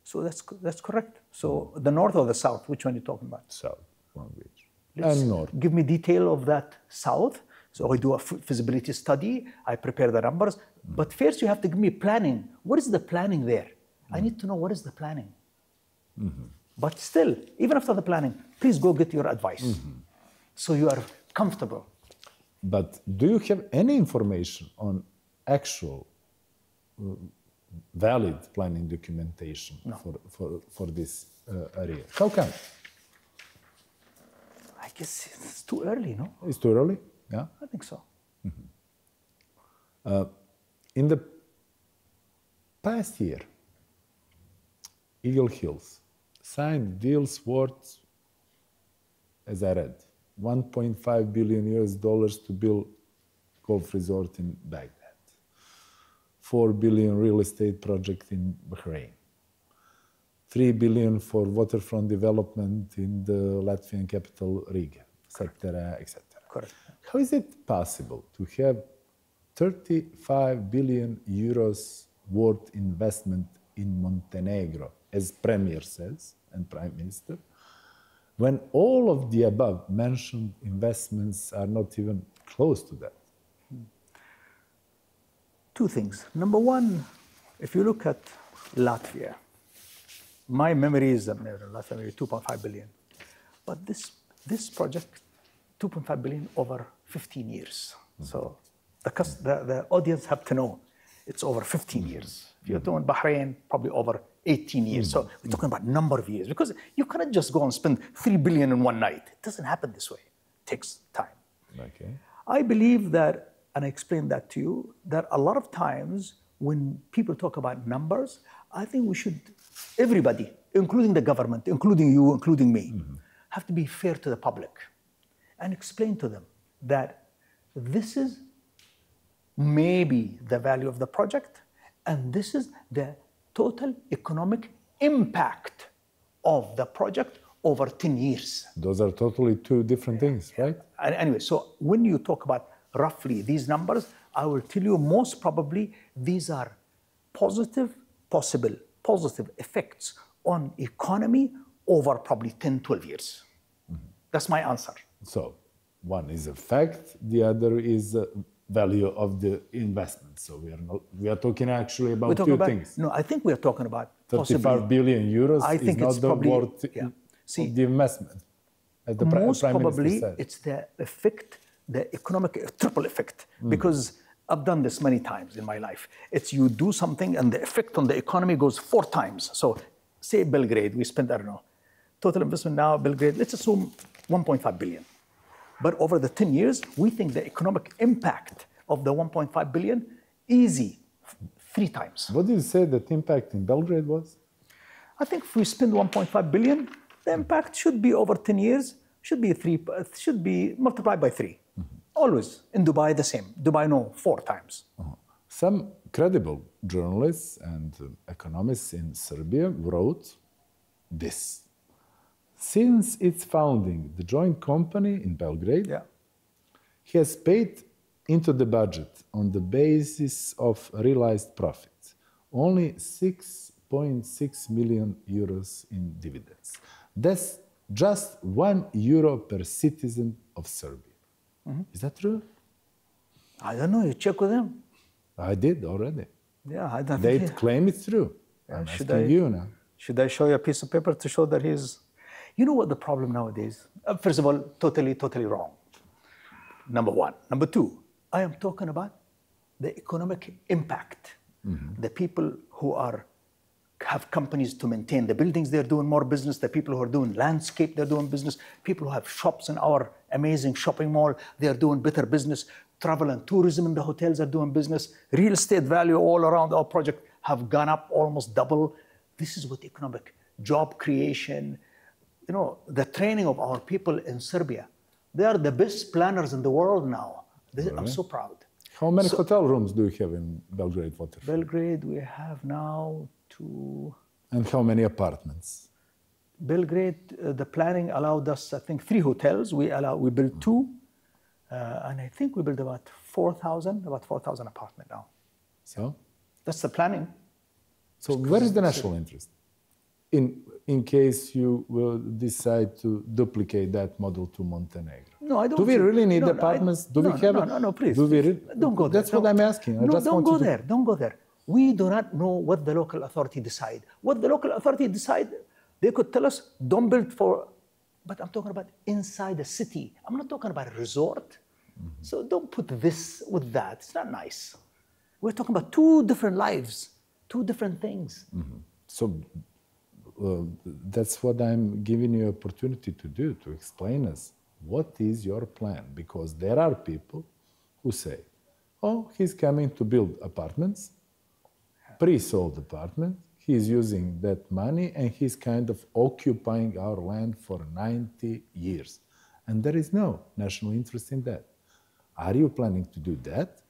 Speaker 1: So
Speaker 2: that's correct. So the north or the south, which one are you talking about?
Speaker 1: South, Long Beach. And north.
Speaker 2: Give me detail of that south. So I do a feasibility study, I prepare the numbers. But first you have to give me planning. What is the planning there? I need to know what is the planning. Mm-hmm. But still, even after the planning, please go get your advice. Mm-hmm. So you are comfortable.
Speaker 1: But do you have any information on actual valid planning documentation for this area? How come?
Speaker 2: I guess it's too early, no?
Speaker 1: It's too early? Yeah?
Speaker 2: I think so.
Speaker 1: Mm-hmm. In the past year, Eagle Hills signed deals worth, as I read, $1.5 billion to build golf resort in Baghdad, $4 billion real estate project in Bahrain, $3 billion for waterfront development in the Latvian capital Riga, etc., etc.
Speaker 2: Correct.
Speaker 1: How is it possible to have 35 billion euros worth investment in Montenegro, as Premier says, and Prime Minister, when all of the above mentioned investments are not even close to that?
Speaker 2: Two things. Number one, if you look at Latvia, my memory is Latvia 2.5 billion. But this project, 2.5 billion over 15 years. Mm-hmm. So the audience have to know it's over 15 years. If you're doing Bahrain, probably over 18 years. Mm-hmm. So we're talking about number of years, because you cannot just go and spend 3 billion in one night. It doesn't happen this way. It takes time.
Speaker 1: Okay.
Speaker 2: I believe that, and I explained that to you, that a lot of times when people talk about numbers, I think we should, everybody, including the government, including you, including me, have to be fair to the public and explain to them that this is maybe the value of the project, and this is the total economic impact of the project over 10 years.
Speaker 1: Those are totally two different things, right?
Speaker 2: Anyway, so when you talk about roughly these numbers, I will tell you most probably these are possible positive effects on economy over probably 10, 12 years. Mm-hmm. That's my answer.
Speaker 1: So one is a fact, the other is value of the investment. So we are talking actually about two things.
Speaker 2: No, I think we are talking about
Speaker 1: 35 billion euros
Speaker 2: I think
Speaker 1: is not the worth of the investment. As the
Speaker 2: most
Speaker 1: Prime
Speaker 2: probably
Speaker 1: said.
Speaker 2: It's the effect, the economic triple effect, because I've done this many times in my life. It's you do something and the effect on the economy goes 4 times. So say Belgrade, we spent, I don't know, total investment now, Belgrade, let's assume 1.5 billion. But over the 10 years, we think the economic impact of the 1.5 billion, easy, 3 times.
Speaker 1: What did you say that impact in Belgrade was?
Speaker 2: I think if we spend 1.5 billion, the impact should be over 10 years, should be multiplied by 3. Always. In Dubai, the same. Dubai, no, 4 times.
Speaker 1: Some credible journalists and economists in Serbia wrote this. Since its founding, the joint company in Belgrade has paid into the budget on the basis of realized profits, only 6.6 million euros in dividends. That's just €1 per citizen of Serbia. Is that true?
Speaker 2: I don't know. You check with them.
Speaker 1: I did already.
Speaker 2: Yeah, I don't
Speaker 1: They
Speaker 2: think.
Speaker 1: claim it's true. I'm asking you now.
Speaker 2: Should I show you a piece of paper to show that he's... You know what the problem nowadays? First of all, totally wrong. Number one. Number two, I am talking about the economic impact. The people who have companies to maintain the buildings, they're doing more business. The people who are doing landscape, they're doing business. People who have shops in our amazing shopping mall, they're doing better business. Travel and tourism in the hotels are doing business. Real estate value all around our project have gone up almost double. This is what economic job creation, you know, the training of our people in Serbia. They are the best planners in the world now. I'm so proud.
Speaker 1: How many hotel rooms do you have in Belgrade Waterfront?
Speaker 2: Belgrade, we have now 2.
Speaker 1: And how many apartments?
Speaker 2: Belgrade, the planning allowed us, I think, 3 hotels. We built 2. And I think we built about 4,000 apartments now.
Speaker 1: So?
Speaker 2: That's the planning.
Speaker 1: So where is the national interest? In case you will decide to duplicate that model to Montenegro.
Speaker 2: No, I don't.
Speaker 1: Do we really need apartments? Do we have?
Speaker 2: No, please.
Speaker 1: Do we
Speaker 2: don't go there.
Speaker 1: That's what I'm asking.
Speaker 2: Don't go there. Don't go there. We do not know what the local authority decide. What the local authority decide, they could tell us, don't build for, but I'm talking about inside the city. I'm not talking about a resort. So don't put this with that. It's not nice. We're talking about 2 different lives, 2 different things.
Speaker 1: So that's what I'm giving you opportunity to do, to explain us. What is your plan? Because there are people who say, oh, he's coming to build apartments, pre-sold apartment, he's using that money and he's kind of occupying our land for 90 years. And there is no national interest in that. Are you planning to do that?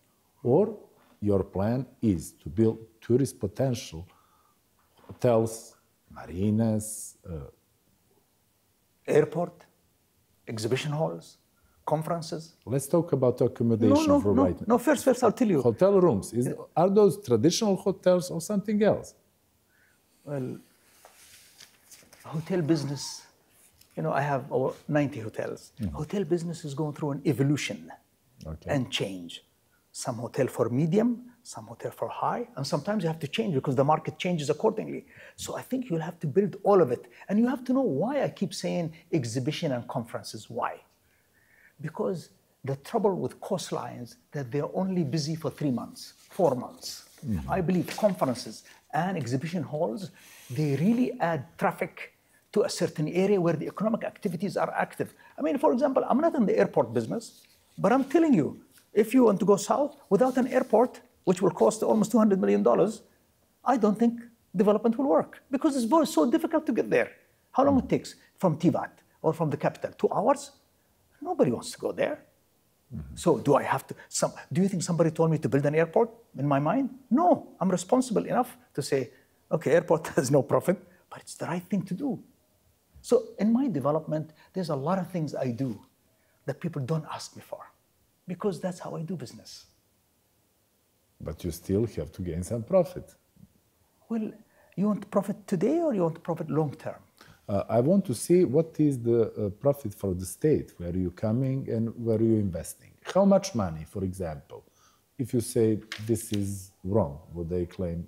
Speaker 1: Or your plan is to build tourist potential, hotels, marinas,
Speaker 2: airport, exhibition halls, conferences.
Speaker 1: Let's talk about accommodation for right now.
Speaker 2: No, first I'll tell you.
Speaker 1: Hotel rooms, are those traditional hotels or something else?
Speaker 2: Well, hotel business, you know, I have over 90 hotels. Hotel business is going through an evolution and change. Some hotel for medium, some hotel for high, and sometimes you have to change because the market changes accordingly. So I think you'll have to build all of it. And you have to know why I keep saying exhibition and conferences. Why? Because the trouble with coastlines that they're only busy for 3 months, 4 months. I believe conferences and exhibition halls, they really add traffic to a certain area where the economic activities are active. I mean, for example, I'm not in the airport business, but I'm telling you, if you want to go south without an airport, which will cost almost $200 million, I don't think development will work because it's so difficult to get there. How long it takes from Tivat or from the capital? 2 hours? Nobody wants to go there. So do I have to, do you think somebody told me to build an airport in my mind? No, I'm responsible enough to say, okay, airport has no profit, but it's the right thing to do. So in my development, there's a lot of things I do that people don't ask me for because that's how I do business.
Speaker 1: But you still have to gain some profit.
Speaker 2: Well, you want profit today or you want profit long term?
Speaker 1: I want to see what is the profit for the state, where you're coming and where you're investing. How much money, for example, if you say this is wrong, what they claim,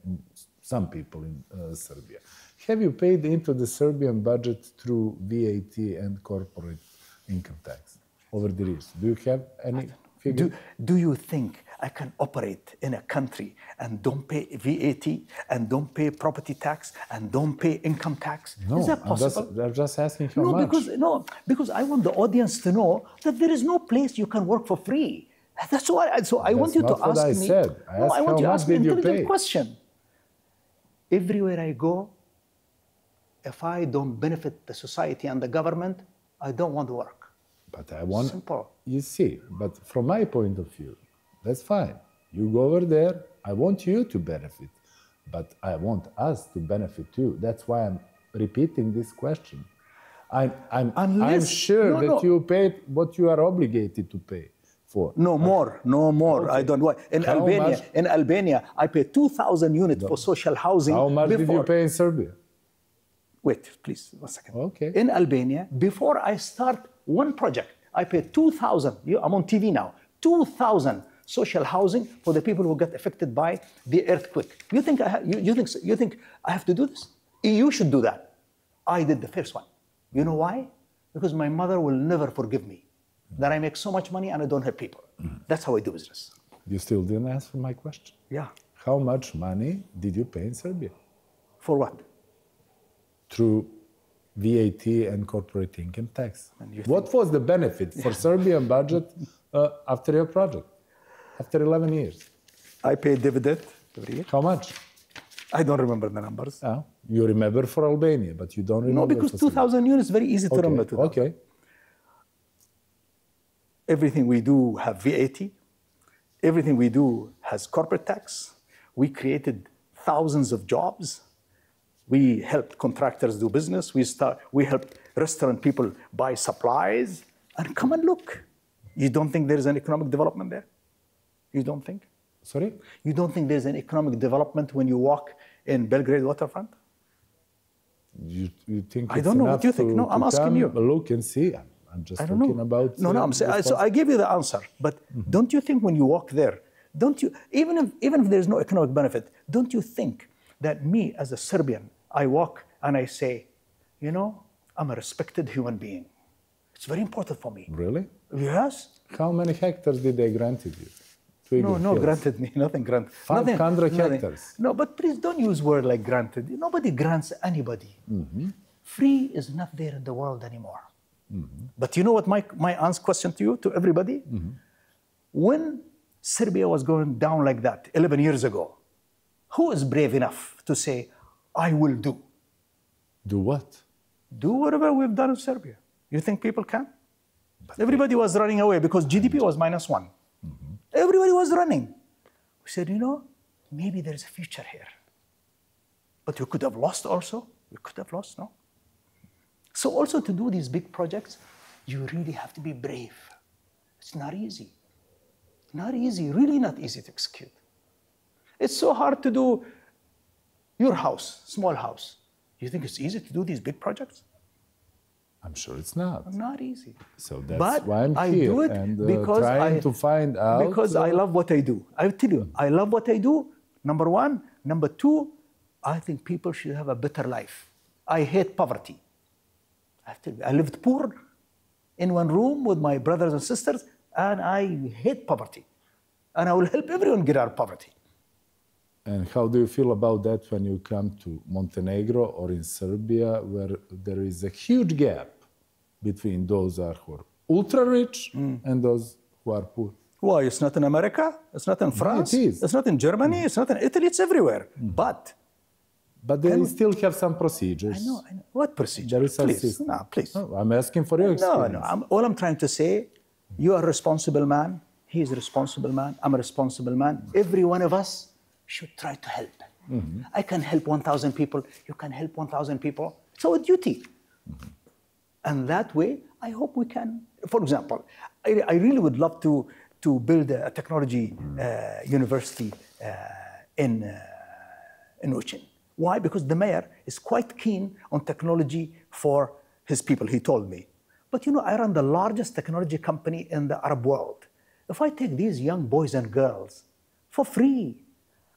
Speaker 1: some people in Serbia. Have you paid into the Serbian budget through VAT and corporate income tax over the years? Do you have any figure?
Speaker 2: Do you think I can operate in a country and don't pay VAT and don't pay property tax and don't pay income tax?
Speaker 1: No,
Speaker 2: is that possible?
Speaker 1: I'm just asking how much.
Speaker 2: Because I want the audience to know that there is no place you can work for free. That's why. I want you to ask me.
Speaker 1: That's not what I said. I want you to ask me an intelligent
Speaker 2: question. Everywhere I go, if I don't benefit the society and the government, I don't want to work.
Speaker 1: But I want.
Speaker 2: Simple.
Speaker 1: You see, but from my point of view, that's fine. You go over there. I want you to benefit, but I want us to benefit too. That's why I'm repeating this question. I'm sure that you paid what you are obligated to pay 4.
Speaker 2: No more, no more. Okay. I don't know. In Albania, I pay 2,000 units for social housing.
Speaker 1: How much did you pay in Serbia?
Speaker 2: Wait, please, 1 second.
Speaker 1: Okay.
Speaker 2: In Albania, before I start one project, I pay 2,000. I'm on TV now. 2,000 social housing for the people who got affected by the earthquake. You think I have to do this? You should do that. I did the first one. You know why? Because my mother will never forgive me that I make so much money and I don't help people. That's how I do business.
Speaker 1: You still didn't answer my question.
Speaker 2: Yeah.
Speaker 1: How much money did you pay in Serbia?
Speaker 2: For what?
Speaker 1: Through VAT and corporate income tax. What was the benefit for Serbian budget after your project? After 11 years?
Speaker 2: I pay dividend every year.
Speaker 1: How much?
Speaker 2: I don't remember the numbers.
Speaker 1: You remember for Albania, but you don't remember.
Speaker 2: No, because 2,000 units is very easy to remember.
Speaker 1: Okay.
Speaker 2: Everything we do have VAT. Everything we do has corporate tax. We created thousands of jobs. We helped contractors do business. We helped restaurant people buy supplies. And come and look. You don't think there's an economic development there? You don't think?
Speaker 1: Sorry?
Speaker 2: You don't think there's an economic development when you walk in Belgrade waterfront?
Speaker 1: You think
Speaker 2: I don't know what you think. No, I'm asking you.
Speaker 1: Look and see. I'm just talking about...
Speaker 2: No, I'm saying, so I gave you the answer. But don't you think when you walk there, don't you, even if there's no economic benefit, don't you think that me as a Serbian, I walk and I say, you know, I'm a respected human being. It's very important for me.
Speaker 1: Really?
Speaker 2: Yes.
Speaker 1: How many hectares did they grant you?
Speaker 2: No, granted me, nothing granted.
Speaker 1: 500 hectares.
Speaker 2: No, but please don't use word like granted. Nobody grants anybody. Free is not there in the world anymore. But you know what my question to you, to everybody? When Serbia was going down like that 11 years ago, who is brave enough to say, I will do?
Speaker 1: Do what?
Speaker 2: Do whatever we've done in Serbia. You think people can? But everybody was running away because GDP was -1. Everybody was running. We said, you know, maybe there's a future here. But we could have lost also. We could have lost, no? So also to do these big projects, you really have to be brave. It's not easy. Not easy, really not easy to execute. It's so hard to do your house, small house. You think it's easy to do these big projects?
Speaker 1: I'm sure it's not.
Speaker 2: Not easy.
Speaker 1: So that's why I'm here.
Speaker 2: I do it
Speaker 1: and
Speaker 2: because
Speaker 1: trying to find out.
Speaker 2: Because I love what I do. I tell you, I love what I do, number one. Number two, I think people should have a better life. I hate poverty. I lived poor in one room with my brothers and sisters, and I hate poverty. And I will help everyone get out of poverty.
Speaker 1: And how do you feel about that when you come to Montenegro or in Serbia, where there is a huge gap between those who are ultra rich and those who are poor?
Speaker 2: Why? It's not in America. It's not in France.
Speaker 1: No, it is.
Speaker 2: It's not in Germany. It's not in Italy. It's everywhere.
Speaker 1: But they still have some procedures.
Speaker 2: I know. What procedure?
Speaker 1: There is some
Speaker 2: please.
Speaker 1: system.
Speaker 2: No, please.
Speaker 1: No, I'm asking for your experience.
Speaker 2: No. All I'm trying to say, you are a responsible man. He is a responsible man. I'm a responsible man. Every one of us should try to help. I can help 1,000 people. You can help 1,000 people. It's our duty. And that way, I hope we can. For example, I really would love to build a technology university in Uchin. Why? Because the mayor is quite keen on technology for his people, he told me. But you know, I run the largest technology company in the Arab world. If I take these young boys and girls for free,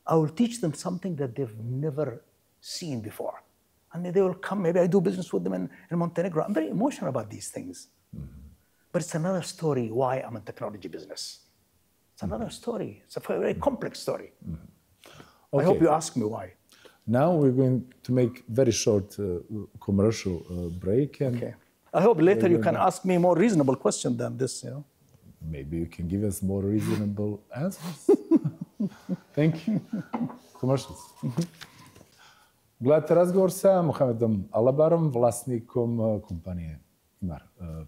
Speaker 2: I will teach them something that they've never seen before. And they will come, maybe I do business with them in Montenegro. I'm very emotional about these things. But it's another story why I'm in technology business. It's another story. It's a very complex story. Okay. I hope you ask me why.
Speaker 1: Now we're going to make very short commercial break. And
Speaker 2: okay. I hope later you can ask me more reasonable question than this, you know.
Speaker 1: Maybe you can give us more reasonable answers. Thank you. Commercials. Gledate razgovor sa Mohamedom Alabarom, vlasnikom kompanije Imar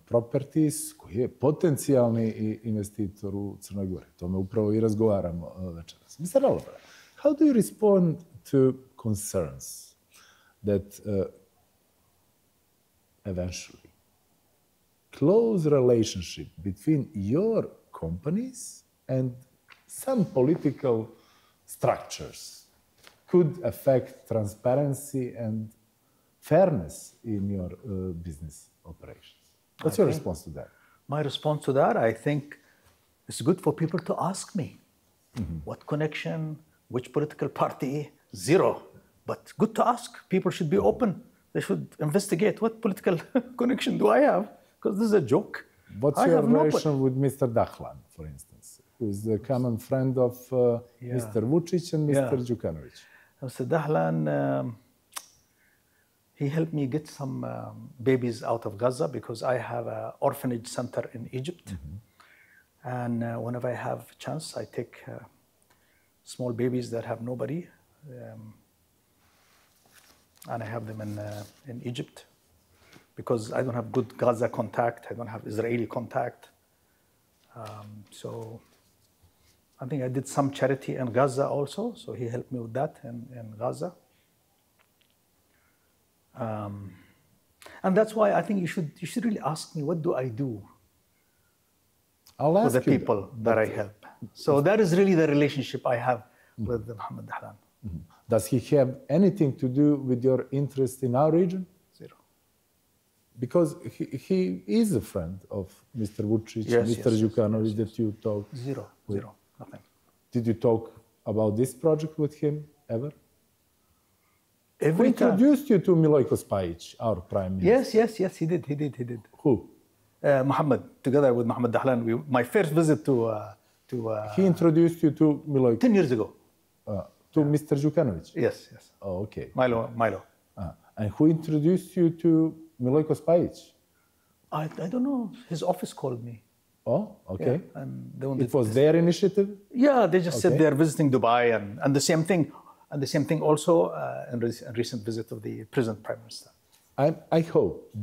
Speaker 1: Properties, koji je potencijalni investitor u Crnoj Gori. O tome upravo i razgovaramo večeras. Mr. Alabar, how do you respond to concerns that eventually close relationship between your companies and some political structures could affect transparency and fairness in your business operations. What's your response to that?
Speaker 2: My response to that, I think it's good for people to ask me. What connection, which political party? Zero. But good to ask. People should be open. They should investigate what political connection do I have? Because this is a joke.
Speaker 1: What's your relation with Mr. Dahlan, for instance, who is the common friend of Mr. Vučić and Mr. Đukanović?
Speaker 2: Mr. Dahlan, he helped me get some babies out of Gaza because I have an orphanage center in Egypt. And whenever I have a chance, I take small babies that have nobody. And I have them in Egypt because I don't have good Gaza contact. I don't have Israeli contact. So I think I did some charity in Gaza also. So he helped me with that in Gaza. And that's why I think you should really ask me, what do I do for the people that I help? So that is really the relationship I have with Mohamed Dahlan.
Speaker 1: Does he have anything to do with your interest in our region?
Speaker 2: Zero.
Speaker 1: Because he is a friend of Mr. Vučić, Mr. Đukanović that you talk with.
Speaker 2: Zero, nothing.
Speaker 1: Did you talk about this project with him ever?
Speaker 2: Who
Speaker 1: introduced you to Milojko Spajić, our prime minister?
Speaker 2: Yes, he did.
Speaker 1: Who?
Speaker 2: Mohammed, together with Mohamed Dahlan. My first visit to
Speaker 1: he introduced you to Milojko?
Speaker 2: 10 years ago.
Speaker 1: To Mr. Đukanović?
Speaker 2: Yes.
Speaker 1: Oh, okay.
Speaker 2: Milo.
Speaker 1: And who introduced you to Milojko Spajić?
Speaker 2: I don't know. His office called me.
Speaker 1: Oh, okay.
Speaker 2: Yeah, and
Speaker 1: it was their initiative?
Speaker 2: Yeah, they just said they're visiting Dubai, and the same thing. And the same thing also in a recent visit of the present Prime Minister.
Speaker 1: I hope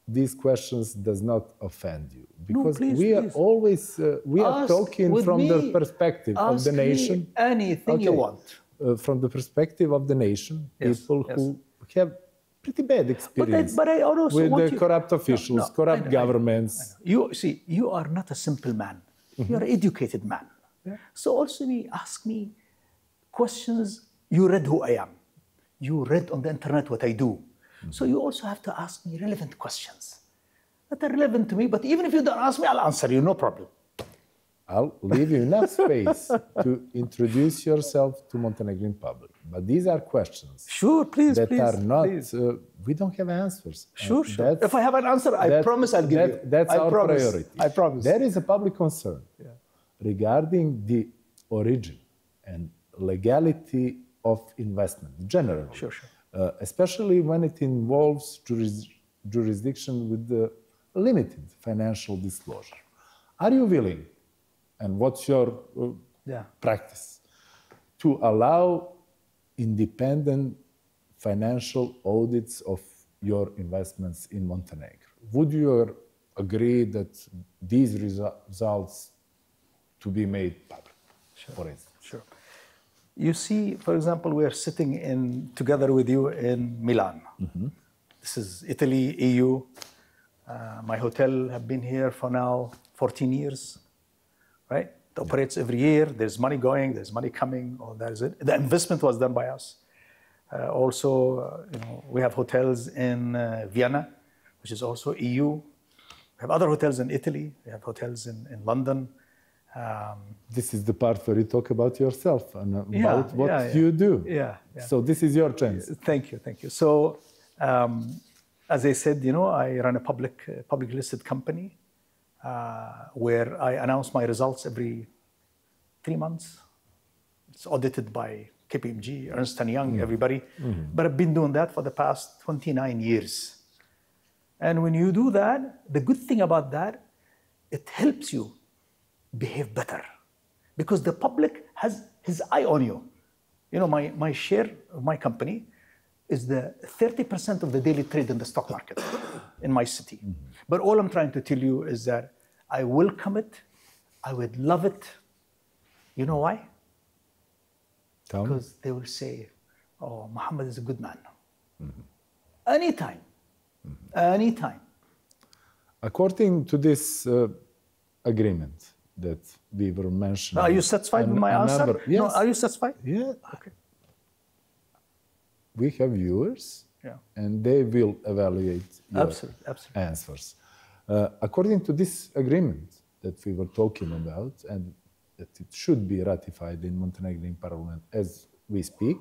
Speaker 1: these questions does not offend you, because
Speaker 2: no, please,
Speaker 1: we are always are talking from the perspective of the nation.
Speaker 2: Anything you want.
Speaker 1: From the perspective of the nation, people who have pretty bad experience
Speaker 2: but I also
Speaker 1: with
Speaker 2: want
Speaker 1: the corrupt officials, corrupt governments.
Speaker 2: You see, you are not a simple man. You are an educated man. Yeah. So also ask me questions. You read who I am. You read on the internet what I do. So you also have to ask me relevant questions that are relevant to me. But even if you don't ask me, I'll answer you, no problem.
Speaker 1: I'll leave you enough space to introduce yourself to Montenegrin public. But these are questions.
Speaker 2: Sure, please,
Speaker 1: that are not, we don't have answers.
Speaker 2: Sure. If I have an answer, I promise I'll give you.
Speaker 1: That's our priority.
Speaker 2: I promise.
Speaker 1: There is a public concern regarding the origin and legality of investment, generally.
Speaker 2: Sure.
Speaker 1: Especially when it involves jurisdiction with the limited financial disclosure. Are you willing, and what's your practice, to allow independent financial audits of your investments in Montenegro? Would you agree that these results to be made public, for instance?
Speaker 2: Sure. You see, for example, we are sitting together with you in Milan. This is Italy, EU. My hotel have been here for now 14 years, right? It operates every year. There's money going, there's money coming. All that is it. The investment was done by us. Also, we have hotels in Vienna, which is also EU. We have other hotels in Italy. We have hotels in London.
Speaker 1: This is the part where you talk about yourself and about what you do. So this is your chance.
Speaker 2: Thank you. So, as I said, I run a public listed company where I announce my results every 3 months. It's audited by KPMG, Ernst & Young, everybody. But I've been doing that for the past 29 years. And when you do that, the good thing about that, it helps you behave better, because the public has his eye on you. My share of my company is the 30% of the daily trade in the stock market in my city. But all I'm trying to tell you is that I welcome it. I would love it. You know why? Because they will say, oh, Mohammed is a good man. Anytime. Anytime.
Speaker 1: According to this agreement, that we were mentioning.
Speaker 2: Are you satisfied with my answer?
Speaker 1: Yes.
Speaker 2: No, are you satisfied?
Speaker 1: Yeah.
Speaker 2: Okay.
Speaker 1: We have viewers, and they will evaluate your answers. According to this agreement that we were talking about, and that it should be ratified in Montenegrin parliament as we speak,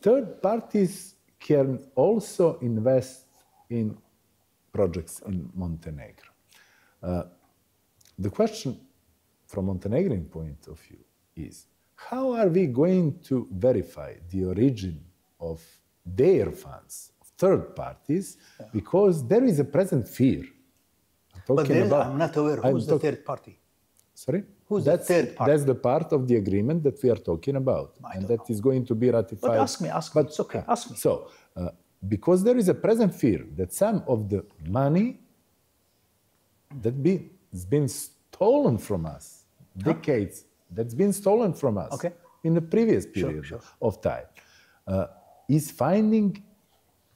Speaker 1: third parties can also invest in projects in Montenegro. The question from Montenegrin point of view is, how are we going to verify the origin of their funds, of third parties, because there is a present fear.
Speaker 2: I'm not aware. Who's the third party?
Speaker 1: Sorry?
Speaker 2: Who's the third party?
Speaker 1: That's the part of the agreement that we are talking about, and that is going to be ratified.
Speaker 2: But ask me. But, it's okay, ask me.
Speaker 1: So, because there is a present fear that some of the money that's been stolen from us, decades, that's been stolen from us in the previous period of time, is finding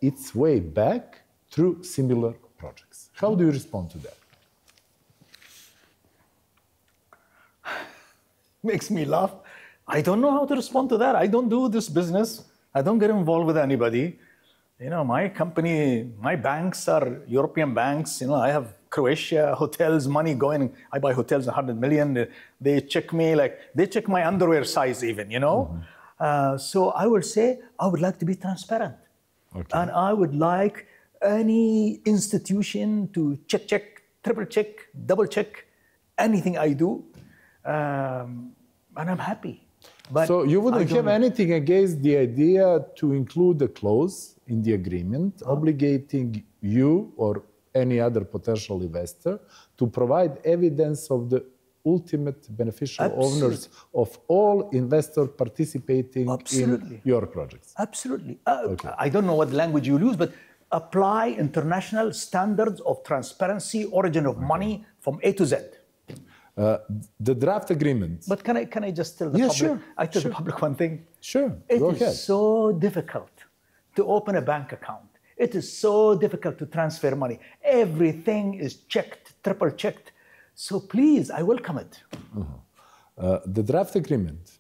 Speaker 1: its way back through similar projects. How do you respond to that?
Speaker 2: Makes me laugh. I don't know how to respond to that. I don't do this business. I don't get involved with anybody. You know, my company, my banks are European banks. You know, I have Croatia hotels, money going. I buy hotels 100 million. They check me they check my underwear size even, you know. So I will say, I would like to be transparent. And I would like any institution to check, triple check, double check anything I do. And I'm happy. But
Speaker 1: so you wouldn't have anything against the idea to include a clause in the agreement obligating you or any other potential investor to provide evidence of the ultimate beneficial owners of all investors participating in your projects?
Speaker 2: Absolutely. I don't know what language you use, but apply international standards of transparency, origin of money from A to Z.
Speaker 1: The draft agreement.
Speaker 2: But can I just tell the public? I tell the public one thing.
Speaker 1: Sure.
Speaker 2: It is so difficult to open a bank account. It is so difficult to transfer money. Everything is checked, triple checked. So please, I welcome it.
Speaker 1: The draft agreement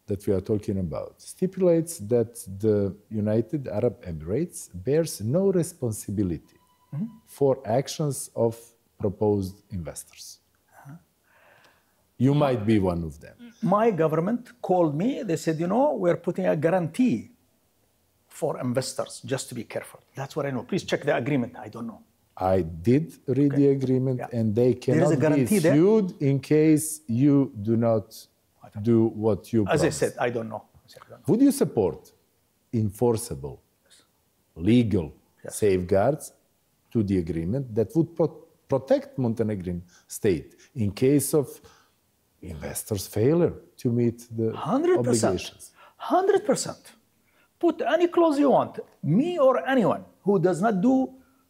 Speaker 1: that we are talking about stipulates that the United Arab Emirates bears no responsibility for actions of proposed investors. You might be one of them.
Speaker 2: My government called me. They said, you know, we're putting a guarantee for investors, just to be careful. That's what I know. Please check the agreement. I don't know.
Speaker 1: I did read the agreement, and they cannot be sued in case you do not do what you promised.
Speaker 2: As I said, I don't know.
Speaker 1: Would you support enforceable, legal safeguards to the agreement that would protect Montenegrin state in case of investors' failure to meet the obligations?
Speaker 2: 100%. Put any clause you want. Me or anyone who does not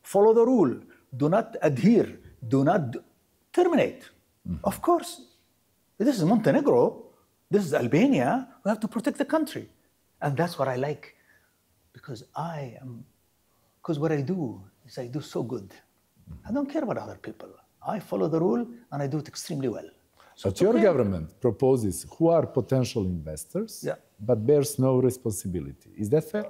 Speaker 2: follow the rule, do not adhere, do not terminate. Of course, this is Montenegro, this is Albania, we have to protect the country. And that's what I like, because what I do is I do so good. I don't care about other people. I follow the rule and I do it extremely well. So
Speaker 1: but your government proposes who are potential investors, but bears no responsibility. Is that fair?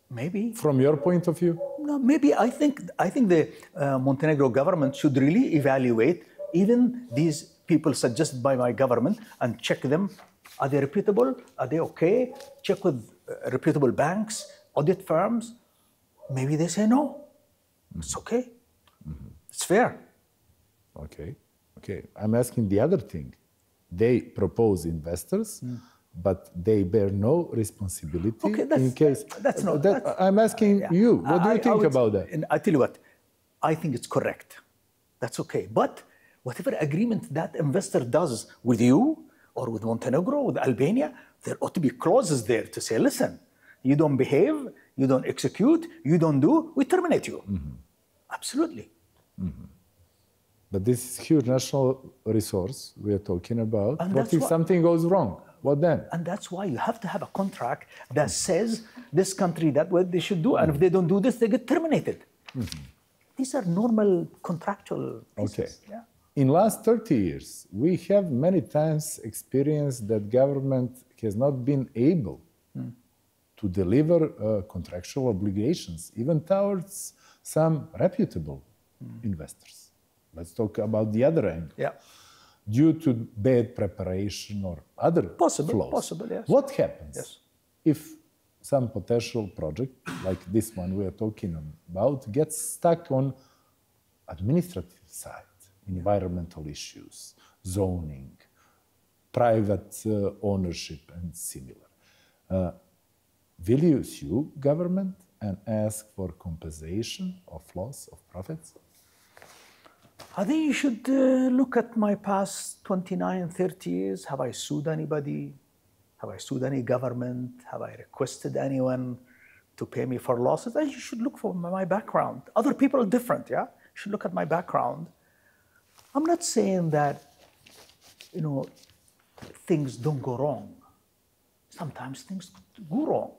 Speaker 2: Maybe.
Speaker 1: From your point of view?
Speaker 2: No, maybe. I think the Montenegro government should really evaluate even these people suggested by my government and check them. Are they reputable? Are they okay? Check with reputable banks, audit firms. Maybe they say no. It's okay. It's fair.
Speaker 1: Okay. I'm asking the other thing. They propose investors, but they bear no responsibility in case.
Speaker 2: That's not.
Speaker 1: I'm asking you. What do you think about that?
Speaker 2: And I tell you what, I think it's correct. That's okay. But whatever agreement that investor does with you or with Montenegro, with Albania, there ought to be clauses there to say, listen, you don't behave, you don't execute, you don't do, we terminate you. Absolutely.
Speaker 1: But this is huge national resource we are talking about. What if something goes wrong? What then?
Speaker 2: And that's why you have to have a contract that says this country, that what they should do, and if they don't do this, they get terminated. These are normal contractual pieces.
Speaker 1: in last 30 years, we have many times experienced that government has not been able to deliver contractual obligations, even towards some reputable investors. Let's talk about the other angle.
Speaker 2: Yeah.
Speaker 1: Due to bad preparation or other flaws.
Speaker 2: Possible, yes.
Speaker 1: What happens
Speaker 2: Yes.
Speaker 1: if some potential project, like this one we are talking about, gets stuck on administrative side, environmental issues, zoning, private ownership, and similar? Will you sue government and ask for compensation of loss of profits?
Speaker 2: I think you should look at my past 29, 30 years. Have I sued anybody? Have I sued any government? Have I requested anyone to pay me for losses? And you should look for my background. Other people are different, yeah? You should look at my background. I'm not saying that, things don't go wrong. Sometimes things go wrong.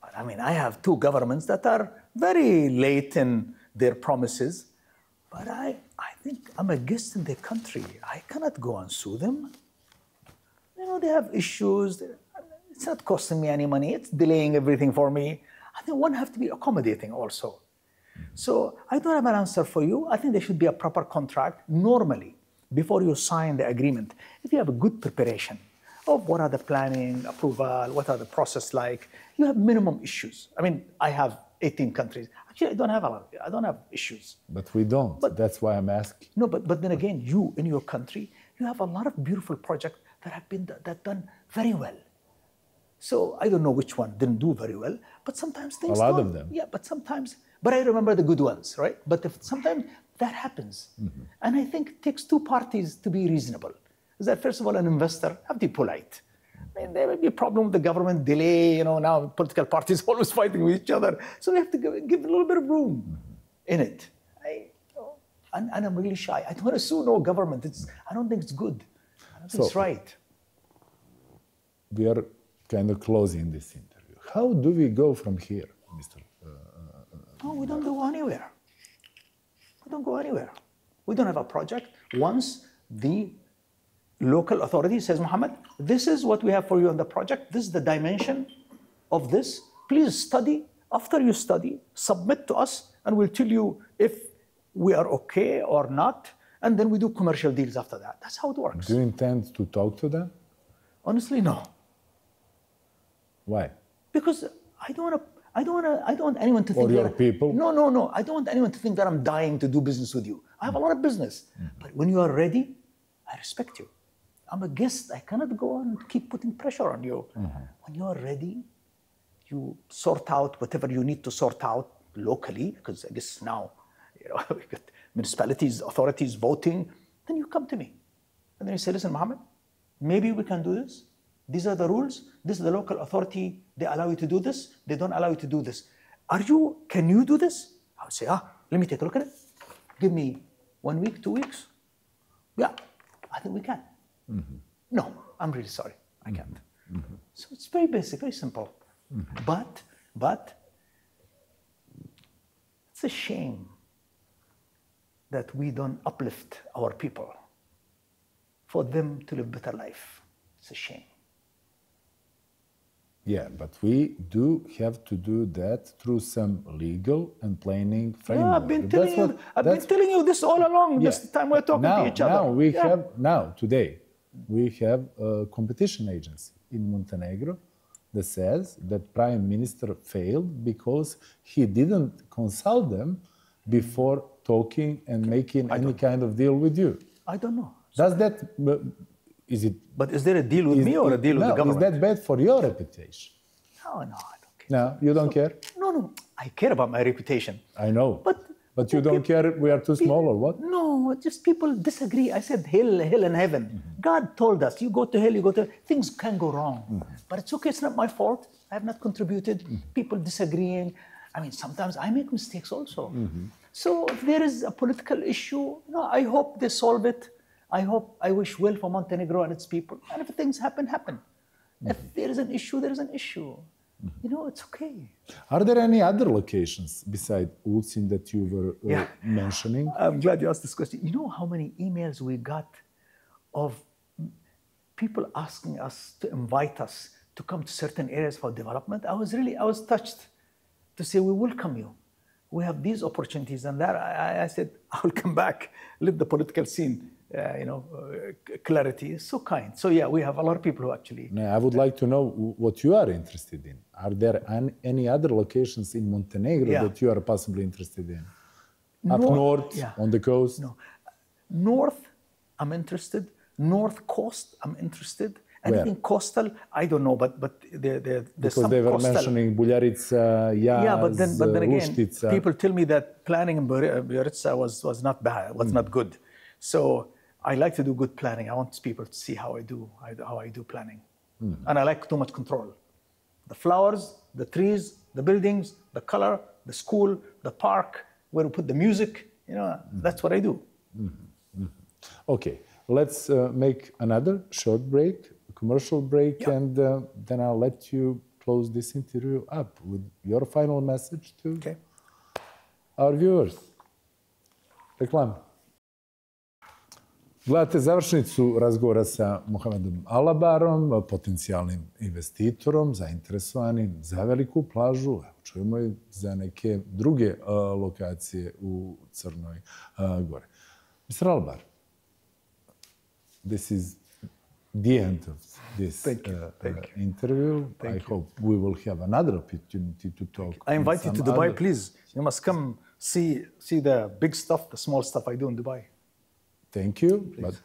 Speaker 2: But I mean, I have two governments that are very late in their promises. But I think I'm a guest in their country. I cannot go and sue them. They have issues. It's not costing me any money. It's delaying everything for me. I think one has to be accommodating also. So I don't have an answer for you. I think there should be a proper contract normally before you sign the agreement. If you have a good preparation of what are the planning, approval, what are the process like, you have minimum issues. I mean, I have 18 countries. Actually, I don't have a lot. I don't have issues.
Speaker 1: But we don't. But that's why I'm asking.
Speaker 2: No, but then again, you in your country, you have a lot of beautiful projects that have been done very well. So I don't know which one didn't do very well, but sometimes things
Speaker 1: a lot of them.
Speaker 2: Yeah, but sometimes. But I remember the good ones, right? But sometimes that happens, and I think it takes two parties to be reasonable. Is that first of all, an investor have to be polite. I mean, there may be a problem with the government delay. Now political parties always fighting with each other. So we have to give a little bit of room in it. And I'm really shy. I don't want to sue no government. I don't think it's good. I don't think it's right.
Speaker 1: We are kind of closing this interview. How do we go from here, Mr.
Speaker 2: No, we don't go anywhere. We don't go anywhere. We don't have a project. Once the local authority says, Mohamed, this is what we have for you on the project. This is the dimension of this. Please study. After you study, submit to us, and we'll tell you if we are okay or not. And then we do commercial deals after that. That's how it works.
Speaker 1: Do you intend to talk to them?
Speaker 2: Honestly, no.
Speaker 1: Why?
Speaker 2: Because I don't want anyone to think
Speaker 1: or your people?
Speaker 2: No. I don't want anyone to think that I'm dying to do business with you. I have a lot of business. But when you are ready, I respect you. I'm a guest. I cannot go and keep putting pressure on you. When you are ready, you sort out whatever you need to sort out locally, because I guess now, we got municipalities, authorities voting, then you come to me. And then you say, listen, Mohamed, maybe we can do this. These are the rules. This is the local authority. They allow you to do this. They don't allow you to do this. Can you do this? I would say, let me take a look at it. Give me 1 week, 2 weeks. Yeah, I think we can. No, I'm really sorry. I can't. So it's very basic, very simple. But it's a shame that we don't uplift our people for them to live a better life. It's a shame.
Speaker 1: Yeah, but we do have to do that through some legal and planning framework.
Speaker 2: Yeah, I've been telling you this all along. This time we're talking to each other.
Speaker 1: Today, we have a competition agency in Montenegro that says that Prime Minister failed because he didn't consult them before talking and making any kind of deal with you.
Speaker 2: I don't know.
Speaker 1: Does that...
Speaker 2: But is there a deal with me or a deal with the government?
Speaker 1: Is that bad for your reputation?
Speaker 2: No, I don't care.
Speaker 1: No, you don't care?
Speaker 2: No, I care about my reputation.
Speaker 1: I know. But you don't care we are too small or what?
Speaker 2: No, just people disagree. I said hell and heaven. God told us, you go to hell, you go to... Things can go wrong. But it's okay, it's not my fault. I have not contributed. People disagreeing. I mean, sometimes I make mistakes also. So if there is a political issue, I hope they solve it. I wish well for Montenegro and its people. And if things happen. If there is an issue, there is an issue. you know, it's okay.
Speaker 1: Are there any other locations besides Ulcin that you were mentioning?
Speaker 2: I'm glad you asked this question. You know how many emails we got of people asking us to invite us to come to certain areas for development? I was touched to say, we welcome you. We have these opportunities and that. I said, I will come back, let the political scene, clarity. It's so kind. So yeah, we have a lot of people who actually...
Speaker 1: Now, I would like to know what you are interested in. Are there any other locations in Montenegro that you are possibly interested in? Up north, on the coast?
Speaker 2: No. North, I'm interested. North coast, I'm interested. Anything coastal, I don't know, but
Speaker 1: because they were mentioning Buljarica, Jaz,
Speaker 2: but then again,
Speaker 1: Uštica.
Speaker 2: People tell me that planning in Buljarica was not bad, was not good. So I like to do good planning. I want people to see how I do planning, and I like too much control. The flowers, the trees, the buildings, the color, the school, the park, where we put the music. You know, that's what I do.
Speaker 1: Okay, let's make another short break. Commercial break, and then I'll let you close this interview up with your final message to our viewers. Reklama. Gledate završnicu razgovora sa Mohamedom Alabarom, potencijalnim investitorom, zainteresovanim za veliku plažu. Čujemo i za neke druge lokacije u Crnoj Gori. Mr. Alabar, this is the end of this interview. I hope we will have another opportunity to talk.
Speaker 2: I invite you to Dubai, please. You must come see the big stuff, the small stuff I do in Dubai.
Speaker 1: Thank you, but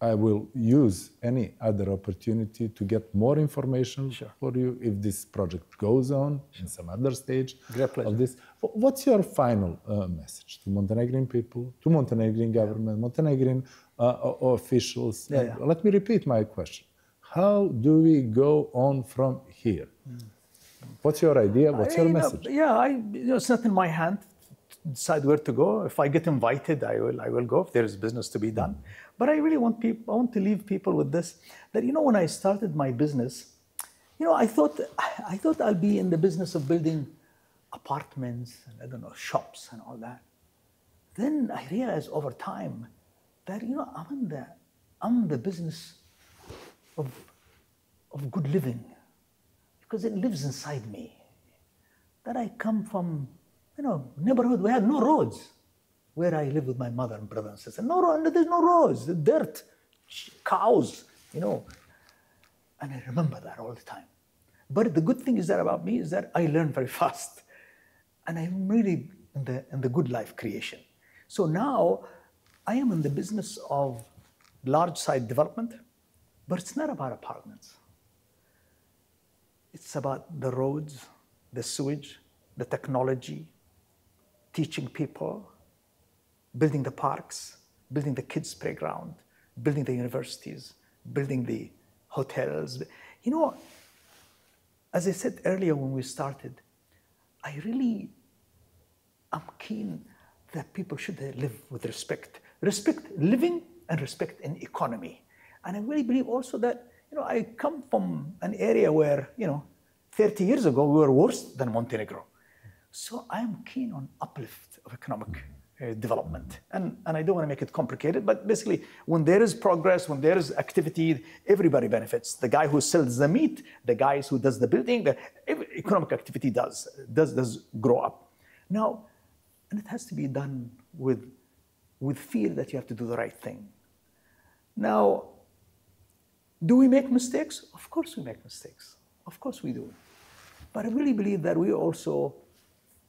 Speaker 1: I will use any other opportunity to get more information for you if this project goes on in some other stage of this. What's your final message to Montenegrin people, to Montenegrin government, Montenegrin officials? Let me repeat my question. How do we go on from here? What's your idea? What's your message?
Speaker 2: It's not in my hand to decide where to go. If I get invited, I will go if there is business to be done. But I really want to leave people with this, that, when I started my business, I thought I'll be in the business of building apartments and, shops and all that. Then I realized over time that, I'm in the business of good living, because it lives inside me. That I come from, neighborhood where I had no roads, where I live with my mother and brother and sister. There's no roads, the dirt, cows, And I remember that all the time. But the good thing is that about me is that I learn very fast. And I'm really in the good life creation. So now I am in the business of large site development, but it's not about apartments. It's about the roads, the sewage, the technology, teaching people, building the parks, building the kids' playground, building the universities, building the hotels. As I said earlier when we started, I'm keen that people should live with respect. Respect living and respect in economy. And I really believe also that, I come from an area where, 30 years ago, we were worse than Montenegro. So I'm keen on uplift of economic development. And I don't want to make it complicated, but basically, when there is progress, when there is activity, everybody benefits. The guy who sells the meat, the guys who does the building, economic activity does grow up. Now, and it has to be done with fear that you have to do the right thing. Now, do we make mistakes? Of course we make mistakes. Of course we do. But I really believe that we also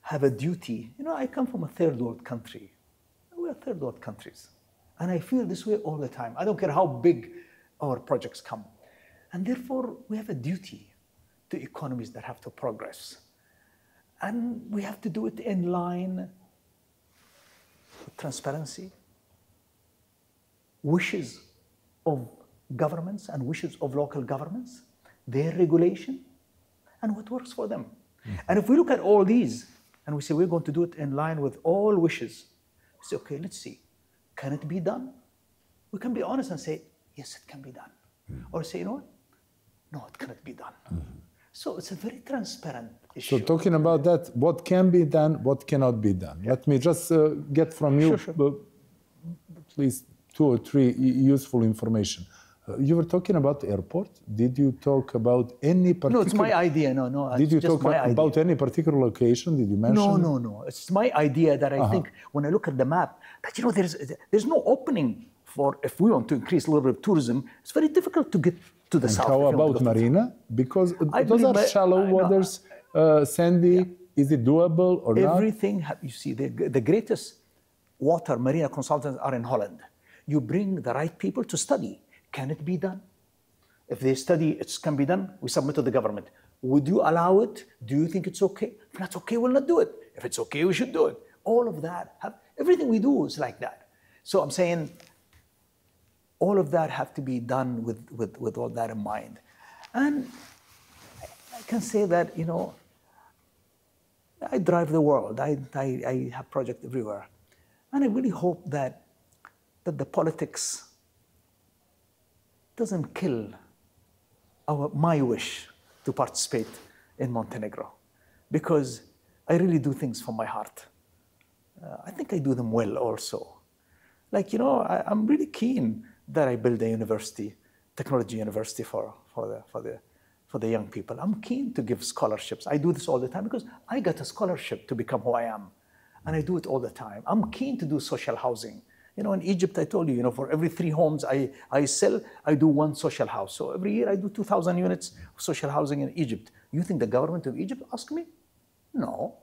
Speaker 2: have a duty. I come from a third world country. We are third world countries. And I feel this way all the time. I don't care how big our projects come. And therefore, we have a duty to economies that have to progress. And we have to do it in line with transparency, wishes of governments and wishes of local governments, their regulation, and what works for them. And if we look at all these, and we say we're going to do it in line with all wishes, we say, okay, let's see. Can it be done? We can be honest and say, yes, it can be done. Or say, you know what? No, it cannot be done. So it's a very transparent issue.
Speaker 1: So talking about that, what can be done, what cannot be done. Yeah. Let me just get from you at least 2 or 3 useful information. You were talking about the airport. Did you talk about any particular...
Speaker 2: No, it's my idea. No.
Speaker 1: Did you talk about any particular location? Did you mention?
Speaker 2: No. It's my idea that I think when I look at the map, that, you know, there's no opening for, if we want to increase a little bit of tourism, it's very difficult to get to the south.
Speaker 1: How about Marina? Because those are shallow waters, sandy. Is it doable or not?
Speaker 2: Everything, you see, the greatest water marina consultants are in Holland. You bring the right people to study. Can it be done? If they study it can be done, we submit to the government. Would you allow it? Do you think it's okay? If not okay, we'll not do it. If it's okay, we should do it. All of that, everything we do is like that. So I'm saying all of that have to be done with all that in mind. And I can say that, you know, I drive the world. I have projects everywhere. And I really hope that the politics doesn't kill my wish to participate in Montenegro, because I really do things from my heart. I think I do them well also. Like, you know, I'm really keen that I build a university, technology university for the young people. I'm keen to give scholarships. I do this all the time because I got a scholarship to become who I am. And I do it all the time. I'm keen to do social housing. You know, in Egypt, I told you, you know, for every 3 homes I sell, I do 1 social house. So every year I do 2,000 units of social housing in Egypt. You think the government of Egypt asked me? No.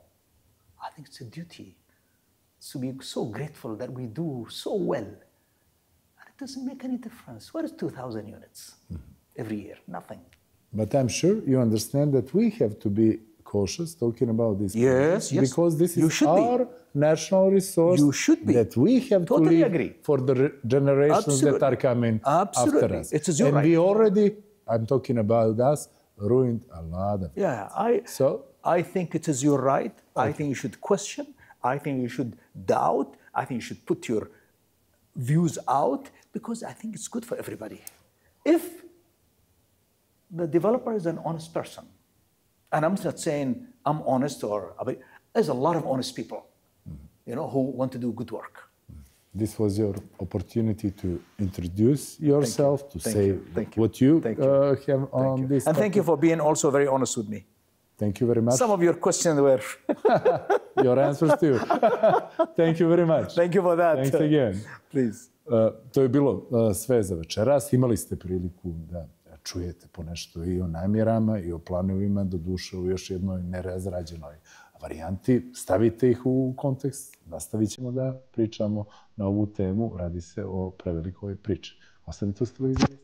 Speaker 2: I think it's a duty to be so grateful that we do so well. And it doesn't make any difference. What is 2,000 units every year? Nothing.
Speaker 1: But I'm sure you understand that we have to be cautious talking about this.
Speaker 2: Yes.
Speaker 1: Because this is our national resource that we have to leave for the generations that are coming after us.
Speaker 2: It's your
Speaker 1: and
Speaker 2: right.
Speaker 1: We already, I'm talking about us, ruined a lot of things.
Speaker 2: I think it is your right. I think you should question. I think you should doubt. I think you should put your views out, because I think it's good for everybody. If the developer is an honest person, and I'm not saying I'm honest, there's a lot of honest people, you know, who want to do good work.
Speaker 1: This was your opportunity to introduce yourself, to say what you have on this.
Speaker 2: And thank you for being also very honest with me.
Speaker 1: Thank you very much.
Speaker 2: Some of your questions were...
Speaker 1: Your answers too. Thank you very much.
Speaker 2: Thank you for that.
Speaker 1: Thanks again.
Speaker 2: Please.
Speaker 1: To je bilo sve za večeras. Imali ste priliku da čujete ponešto i o namjerama i o planovima, doduše u još jednoj nerazrađenoj varijanti. Stavite ih u kontekst. Nastavit ćemo da pričamo na ovu temu. Radi se o prevelikoj priči. Ostanite uz televiziju.